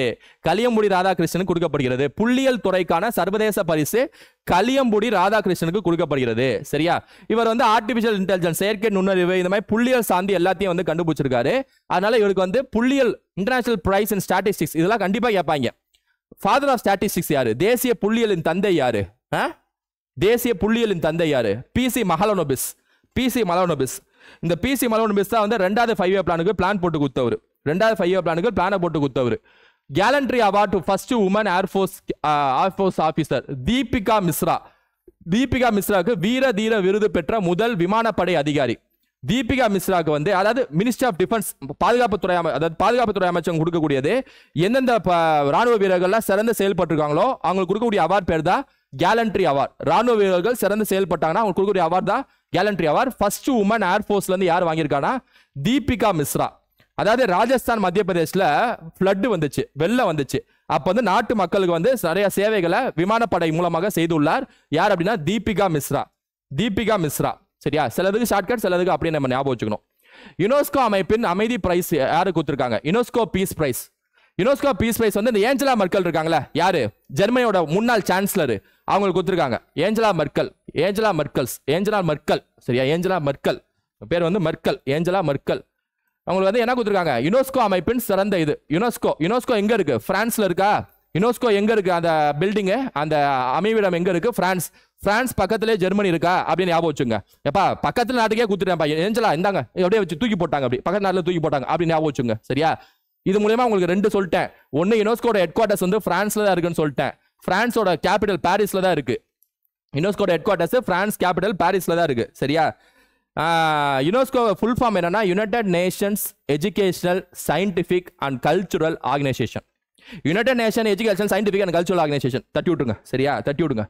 கலியம்புடி ராதாகிருஷ்ணனுக்கு கொடுக்கப்படுகிறது. புள்ளியியல் துறைக்கான சர்வதேச பரிசு கலியம்புடி ராதாகிருஷ்ணனுக்கு கொடுக்கப்படுகிறது. சரியா? இவர் வந்து ஆர்டிபிஷியல் இன்டெலிஜென்ஸ், செயற்கை நுண்ணறிவு, இந்த மாதிரி புள்ளியியல் சார்ந்து எல்லாத்தையும் வந்து கண்டுபிடிச்சிருக்காரு. அதனால இவருக்கு வந்து புள்ளியியல் இன்டர்நேஷனல் பிரைஸ் இன் ஸ்டாட்டிஸ்டிக்ஸ் இதெல்லாம் கண்டிப்பா கேட்பாங்க. ஃபாதர் ஆஃப் ஸ்டாட்டிஸ்டிக்ஸ் யாரு? தேசிய புள்ளியியலின் தந்தை யாரு? தேசிய புள்ளியியலின் தந்தை யாரு? பிசி மஹலனோபிஸ். பிசி மஹலனோபிஸ். இந்த பிசி மஹலனோபிஸ் தான் வந்து ரெண்டாவது 5 இயர் பிளானுக்கு பிளான் போட்டு கொடுத்தவர். ரெண்டாவது 5 இயர் பிளானுக்கு பிளானை போட்டு கொடுத்தவர். Gallantry award to first woman air force officer Deepika Mishra. Deepika மிஸ்ராக்கு வீர தீர விருது பெற்ற முதல் விமானப்படை அதிகாரி. தீபிகா மிஸ்ராக்கு வந்து அதாவது மினிஸ்ட்ரி ஆஃப் டிஃபென்ஸ் பாதுகாப்புத்துறை, அதாவது பாதுகாப்புத்துறை அமைச்சகம் கொடுக்கக்கூடியது எந்தெந்த ராணுவ வீரர்கள்லாம் சிறந்து செயல்பட்டிருக்காங்களோ அவங்களுக்கு கொடுக்கக்கூடிய அவார்ட் பேர் தான் கேலண்ட்ரி அவார்ட். ராணுவ வீரர்கள் சிறந்து செயல்பட்டாங்கன்னா அவங்க கொடுக்கக்கூடிய அவார்ட் தான் கேலண்ட்ரி அவார்ட். ஃபர்ஸ்ட் உமன் ஏர்ஃபோர்ஸ்ல இருந்து யார் வாங்கியிருக்கானா? தீபிகா மிஸ்ரா. அதாவது ராஜஸ்தான் மத்திய பிரதேஷ்ல ஃப்ளட் வந்துச்சு, வெள்ளம் வந்துச்சு. அப்ப வந்து நாட்டு மக்களுக்கு வந்து நிறைய சேவைகளை விமானப்படை மூலமாக செய்துள்ளார். யார் அப்படின்னா தீபிகா மிஸ்ரா. தீபிகா மிஸ்ரா. சரியா? சிலதுக்கு ஷார்ட்கட், சிலதுக்கு அப்படியே நம்ம ஞாபகம் வச்சுக்கணும். யுனெஸ்கோ அமைப்பின் அமைதி பிரைஸ் யாருக்கு கொடுத்திருக்காங்க? UNESCO piece price. UNESCO piece price வந்து இந்த ஏஞ்சலா மெர்க்கல் இருக்காங்களா, யாரு? ஜெர்மனியோட முன்னாள் சான்சலர், அவங்களுக்கு கொடுத்திருக்காங்க. Angela Merkel. Angela Merkel's. Angela Merkel. சரியா? ஏஞ்சலா மெர்க்கல் பேர் வந்து மெர்க்கல். Angela Merkel. அவங்களுக்கு வந்து என்ன கொடுத்திருக்காங்க? யுனெஸ்கோ அமைப்பின் சிறந்த இது. யுனெஸ்கோ. யுனெஸ்கோ எங்க இருக்கு? பிரான்ஸ்ல இருக்கா? யுனெஸ்கோ எங்க இருக்கு? அந்த பில்டிங், அந்த அமைவிடம் எங்க இருக்கு? பிரான்ஸ். பிரான்ஸ் பக்கத்திலே ஜெர்மனி இருக்கா அப்படின்னு ஞாபகம் வச்சுங்க. எப்பா பக்கத்துல நாட்டுக்கே கொடுத்துட்டேன்ப்பா, ஏஞ்சலா இந்தாங்க அப்படியே வச்சு தூக்கி போட்டாங்க, அப்படி பக்கத்து நாட்டில் தூக்கி போட்டாங்க அப்படின்னு ஞாபகம் வச்சுங்க. சரியா? இது மூலமா உங்களுக்கு 2 சொல்லிட்டேன். ஒன்னு யுனெஸ்கோட ஹெட் குவார்ட்டர்ஸ் வந்து பிரான்ஸ்ல தான் இருக்குன்னு சொல்லிட்டேன். பிரான்ஸோட கேபிட்டல் பாரிஸ்ல தான் இருக்கு. யுனெஸ்கோட ஹெட் குவார்ட்டர்ஸ் பிரான்ஸ் கேபிட்டல் பாரிஸ்ல தான் இருக்கு. சரியா? யுனெஸ்கோ ஃபுல் ஃபார்ம் என்னன்னா United Nations educational scientific and cultural organisation. United nation education scientific and cultural organisation. தட்டி விட்டுருங்க. சரியா? தட்டி விடுங்க.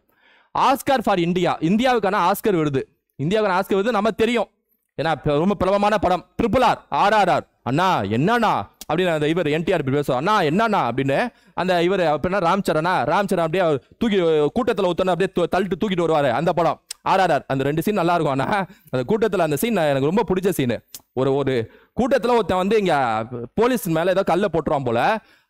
Oscar for India. இந்தியாவுக்கான ஆஸ்கர் விருது. இந்தியாவுக்கான ஆஸ்கர் விருது நம்ம தெரியும். ஏன்னா ரொம்ப பிரபலமான படம் RRR. RRR. அண்ணா என்னண்ணா அப்படின்னு அந்த இவர் என்டிஆர் பேசுவார். அண்ணா என்னண்ணா அப்படின்னு அந்த இவர் அப்படின்னா ராம்சரணா. ராம்சரண் அப்படியே தூக்கி கூட்டத்தில் ஊத்தணும், அப்படியே தள்ளிட்டு தூக்கிட்டு வருவாரு. அந்த படம் RRR. அந்த 2 சீன் நல்லா இருக்கும். ஆனா அந்த கூட்டத்தில் அந்த சீன் எனக்கு ரொம்ப பிடிச்ச சீன். ஒரு கூட்டத்தில் ஒருத்தன் வந்து இங்க போலீஸ் மேல ஏதோ கல்ல போட்டுருவான் போல,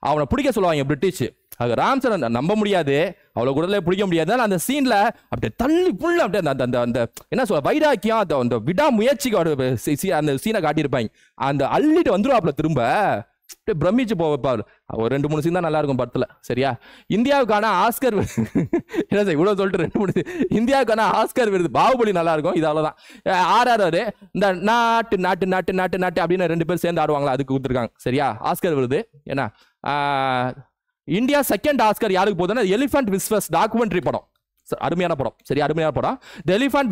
அவனை பிடிக்க சொல்லுவாங்க பிரிட்டிஷ். அது ராம்சரண் நம்ப முடியாது, அவ்வளவு கூட பிடிக்க முடியாது. அந்த சீன்ல அப்படியே தள்ளி புள்ள அப்படியே அந்த என்ன சொல்ல வைராக்கியம், அந்த விடாமுயற்சிக்கு அந்த சீனை காட்டியிருப்பாங்க. அந்த அள்ளிட்டு வந்துருவாப்ல திரும்ப பிரமிச்சு போவாரு. ஒரு 2-3 சீன் தான் நல்லா இருக்கும் படத்துல. சரியா? இந்தியாவுக்கான ஆஸ்கர் என்ன சார் இவ்வளவு சொல்லிட்டு 2-3 இந்தியாவுக்கான ஆஸ்கர் விருது பாகுபலி நல்லா இருக்கும். இது அவ்வளவுதான். RRR இந்த நாட்டு நாட்டு நாட்டு நாட்டு நாட்டு அப்படின்னு 2 பேர் சேர்ந்து ஆடுவாங்களா, அதுக்கு கொடுத்துருக்காங்க. சரியா? ஆஸ்கர் விருது. ஏன்னா இந்தியா செகண்ட் ஆஸ்கர் யாருக்கு போகுதுன்னா எலிஃபண்ட் விஸ்வஸ் டாக்குமெண்ட்ரி படம். அருமையான படம். சரி, அருமையான படம். எலிஃபண்ட்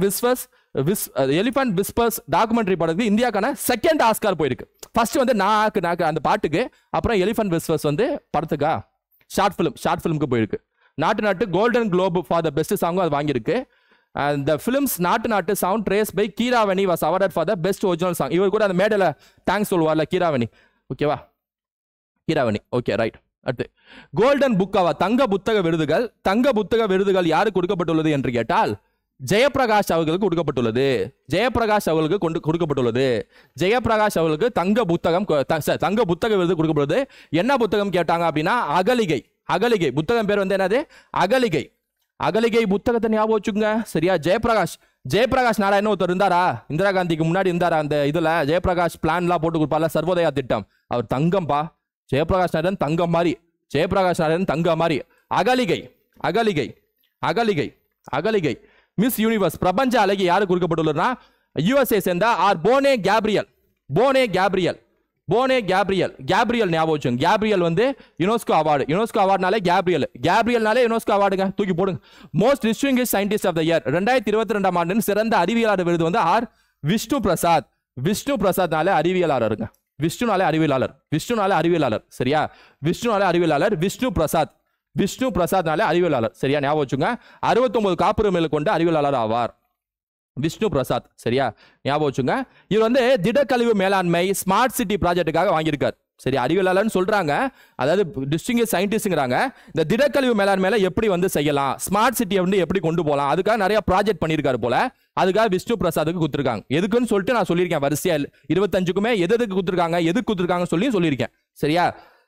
விஸ்பர்ஸ் டாக்குமெண்ட்ரி படத்துக்கு இந்தியாக்கான செகண்ட் ஆஸ்கார் போயிருக்கு. ஃபர்ஸ்ட் வந்து நாக்கு நாக்கு அந்த பாட்டுக்கு, அப்புறம் எலிஃபண்ட் விஸ்பர்ஸ் வந்து படத்துக்கா ஷார்ட் ஃபிலிம்க்கு போயிருக்கு. நாட்டு Golden Globe for the best சாங்கும் அது வாங்கியிருக்கு. The film's நாட்டு sound traced by கீராவணி was awarded for the best original song. இவர் கூட அந்த மேடையில் தேங்க்ஸ் சொல்லுவார்ல கீராவணி. ஓகேவா? கீராவணி. Okay, right. அடுத்து கோல்டன் புக் அவார்ட். தங்க புத்தக விருதுகள். தங்க புத்தக விருதுகள் யாருக்கு கொடுக்கப்பட்டுள்ளது என்று கேட்டால் ஜெயபிரகாஷ் அவர்களுக்கு கொடுக்கப்பட்டுள்ளது. ஜெயபிரகாஷ் அவர்களுக்கு கொடுக்கப்பட்டுள்ளது. ஜெயபிரகாஷ் அவர்களுக்கு தங்க புத்தக விருது கொடுக்கப்பட்டுள்ளது. என்ன புத்தகம் கேட்டாங்க அப்படின்னா அகலிகை. அகலிகை புத்தகம் பேர் வந்து என்னது? அகலிகை. அகலிகை புத்தகத்தை ஞாபகம் வச்சுங்க. சரியா? ஜெயபிரகாஷ் நாராயணன் ஒருத்தர் இருந்தாரா, இந்திரா காந்திக்கு முன்னாடி இருந்தாரா, அந்த இதுல ஜெயபிரகாஷ் பிளான்லாம் போட்டு கொடுப்பார்ல, சர்வோதயா திட்டம். அவர் தங்கம்பா. ஜெயபிரகாஷ் நாராயணன் தங்கம் மாதிரி. ஜெயபிரகாஷ் நாராயணன் தங்கம் மாதிரி. அகலிகை. அகலிகை. அகலிகை. அகலிகை. மிஸ் யூனிவர்ஸ் பிரபஞ்ச அழகி யாருக்கு கொடுக்கப்பட்டுள்ளதுன்னா USA சேர்ந்த போனே கேப்ரியல். போனே கேப்ரியல். போனே கேப்ரியல். கேப்ரியல் ஞாபகம் வச்சுங்க. கேப்ரியல் வந்து யுனெஸ்கோ அவார்டு. யுனெஸ்கோ அவார்டுனாலே கேப்ரியல். கேப்ரியல்னாலே யுனெஸ்கோ அவார்டுங்க, தூக்கி போடுங்க. Most distinguished scientist of the year 2022 ஆண்டு சிறந்த அறிவியலாளர் விருது வந்து விஷ்ணு பிரசாத். விஷ்ணு பிரசாத்னாலே அறிவியலாளருங்க. விஷ்ணுனாலே அறிவியலாளர். விஷ்ணுனாலே அறிவியலாளர். சரியா? விஷ்ணுனாலே அறிவியலாளர். விஷ்ணு பிரசாத். விஷ்ணு பிரசாத்னாலே அறிவியலாளர். சரியா? ஞாபகம் வச்சுங்க. 69 காப்புரிமைகள் கொண்ட அறிவியலாளர் ஆவார் விஷ்ணு பிரசாத். சரியா? ஞாபகம் வச்சுங்க. இவர் வந்து திடக்கழிவு மேலாண்மை ஸ்மார்ட் சிட்டி ப்ராஜெக்டுக்காக வாங்கியிருக்கார். சரி, அறிவியலாளர்னு சொல்றாங்க, அதாவது டிஸ்டிங்விஷ் சயின்டிஸ்ட்ங்கறாங்க. இந்த திடக்கழிவு மேலாண்மையில எப்படி வந்து செய்யலாம், ஸ்மார்ட் சிட்டியை வந்து எப்படி கொண்டு போகலாம், அதுக்காக நிறைய ப்ராஜெக்ட் பண்ணியிருக்காரு போல. அதுக்காக விஷ்ணு பிரசாத்துக்கு கொடுத்துருக்காங்க. எதுக்குன்னு சொல்லிட்டு நான் சொல்லியிருக்கேன் வரிசையா 25க்குமே எதுக்கு கொடுத்துருக்காங்க, எதுக்கு கொடுத்துருக்காங்கன்னு சொல்லி சொல்லியிருக்கேன். சரியா,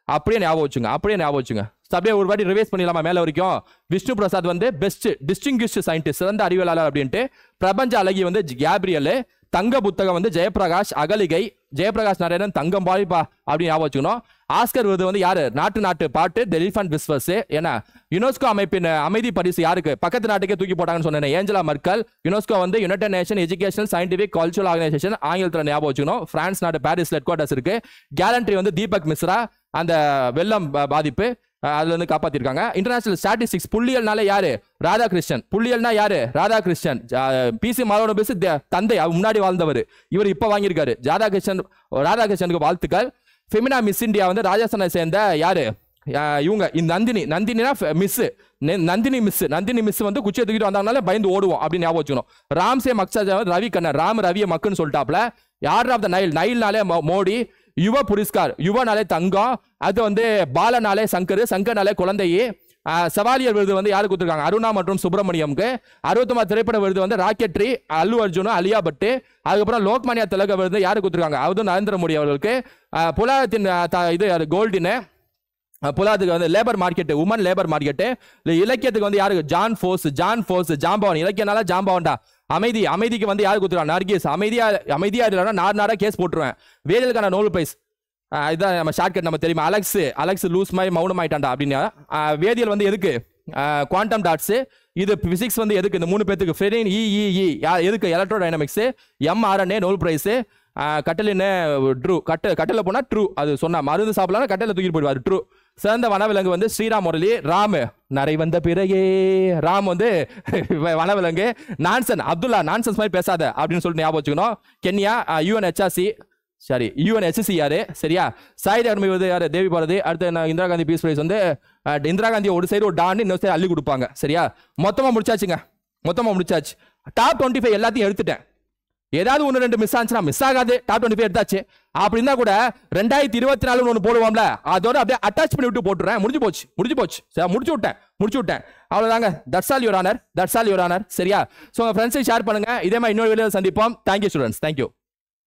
அப்படியே ஞாபகம் வச்சுங்க, அப்படியே ஞாபகம் வச்சுங்க. அப்படியே ஒரு வாட்டி ரிவைஸ் பண்ணிடலாமா மேல வரைக்கும். விஷ்ணு பிரசாத் வந்து பெஸ்ட் டிஸ்டிங்விஷ்டு சயின்டிஸ்ட், சிறந்த அறிவியலாளர் அப்படின்ட்டு. பிரபஞ்ச அழகி வந்து கேப்ரியல். தங்க புத்தகம் வந்து ஜெயபிரகாஷ். அகலிகை ஜெயபிரகாஷ் நாராயணன். தங்கம் பாய்ப்பா அப்படின்னு ஞாபகம் வச்சுக்கணும். ஆஸ்கர் விருது வந்து யாரு, நாட்டு பாட்டு தி எலிஃபண்ட் விஸ்வர்ஸ். ஏன்னா யுனெஸ்கோ அமைப்பின் அமைதி பரிசு யாருக்கு, பக்கத்து நாட்டுக்கே தூக்கி போட்டாங்கன்னு சொன்னேன், ஏஞ்சலா மெர்க்கல். யுனெஸ்கோ வந்து United nation educational scientific cultural organisation, ஆங்கிலத்தில் ஞாபகம் வச்சுக்கணும். பிரான்ஸ் நாடு பாரிஸ்ல ஹெட் குவார்ட்டர்ஸ் இருக்கு. கேலண்ட்ரி வந்து தீபக் மிஸ்ரா. அந்த வெள்ளம் பாதிப்பு அதுல இருந்து காப்பாத்திருக்காங்க. இன்டர்நேஷனல் ஸ்டாட்டிஸ்டிக்ஸ் புள்ளியல்னாலே யாரு, ராதாகிருஷ்ணன். புள்ளியல்னா யாரு, ராதாகிருஷ்ணன். பிசி மாதவன பேசு தந்தை, முன்னாடி வாழ்ந்தவர், இவர் இப்ப வாங்கியிருக்காரு. ராதாகிருஷ்ணனுக்கு வாழ்த்துக்கள். ஃபெமினா மிஸ் இந்தியா வந்து ராஜஸ்தானை சேர்ந்த யாரு, இவங்க நந்தினினா மிஸ், நந்தினி மிஸ் வந்து குச்சியை தூக்கிட்டு வந்தாங்கனால பயந்து ஓடுவோம் அப்படின்னு ஞாபகம் வச்சுக்கணும். ராம்சே மக்சாஜா ரவி கண்ணன், ரவிய மக்குன்னு சொல்லிட்டாப்ல. யார் ஆஃப் த நைல்னாலே மோடி. யுவ புரஸ்கார், யுவனாலே தங்கம். அது வந்து பாலனாலே சங்கர்னாலே குழந்தையே. சவாலியர் விருது வந்து யாருக்கு கொடுத்துருக்காங்க, அருணா மற்றும் சுப்பிரமணியம்க்கு. 69 திரைப்பட விருது வந்து ராக்கெட்ரி, அல்லு அர்ஜுன், அலியா பட்டு. அதுக்கப்புறம் லோக்மானியா திலக விருது யாருக்கு கொடுத்துருக்காங்க, அதுவும் நரேந்திர மோடி அவர்களுக்கு. புலாத்தின் இது கோல்டின், புலாத்துக்கு வந்து labour market, woman labour market. இலக்கியத்துக்கு வந்து யாருக்கு, ஜான் ஃபோர்ஸ், ஜாம்பவன். இலக்கியனால ஜாம்பவன்டா. அமைதிக்கு வந்து யாருக்கு கொடுத்துருக்காங்க, நர்கிஸ். அமைதியா இல்லைன்னா நாடா கேஸ் போட்டுருவேன். வேதியலுக்கான நோபல் பிரைஸ் இதான் நம்ம ஷார்ட்கட் நம்ம தெரியுமா, அலெக்ஸ் லூஸ் மை மௌனம் ஆயிட்டாண்டா அப்படின்னு. வேதியியல் வந்து எதுக்கு, குவாண்டம் டாட்ஸ். இது பிசிக்ஸ் வந்து எதுக்கு, இந்த 3 பேத்துக்கு. ஃபெரின் இஇஇ எதுக்கு, electrodynamics. mRNA Nobel prize. கட்டலின்னு ட்ரூ, கட்டல போனா ட்ரூ, அது சொன்னா மருந்து சாப்பிடலாம் கட்டல தூக்கிட்டு போயிடுவாரு, ட்ரூ. சிறந்த வனவிலங்கு வந்து ஸ்ரீராம் முரளி. ராம் நரை வந்த பிறகே, ராம் வந்து வனவிலங்கு. நான்சன் அப்துல்லா, நான்சன்ஸ் மாதிரி பேசாத அப்படின்னு சொல்லிட்டு ஞாபகம் வச்சுக்கணும். கென்யா யுஎன்ஹெச்சி யாரு, சரியா. சாயுத அகாடமி வந்து யாரு, தேவி பாரதி. அடுத்து இந்திரா காந்தி பீஸ் பிரைஸ் வந்து இந்திரா காந்தி ஒரு சைடு ஒரு டான், இன்னொரு சைடு அள்ளி கொடுப்பாங்க. சரியா, மொத்தமா முடிச்சாச்சு. டாப் 25 எல்லாத்தையும் எடுத்துட்டேன். ஏதாவது 1-2 மிஸ் ஆச்சுன்னா, மிஸ் ஆகாது, டாப் 25 எடுத்தாச்சு. அப்படின்னா கூட 2024 ஒன்று போடுவோம்ல, அதோட அப்படியே அட்டாச் பண்ணி விட்டு போட்டுறேன். முடிஞ்சு போச்சு. சரி, முடிச்சு விட்டேன். அவ்வளவுதாங்க. That's all your honour. சரியா. ஸோ உங்க ஃப்ரெண்ட்ஸை ஷேர் பண்ணுங்க. இதே மாதிரி இன்னொரு வீடியோ சந்திப்போம். Thank you students, thank you.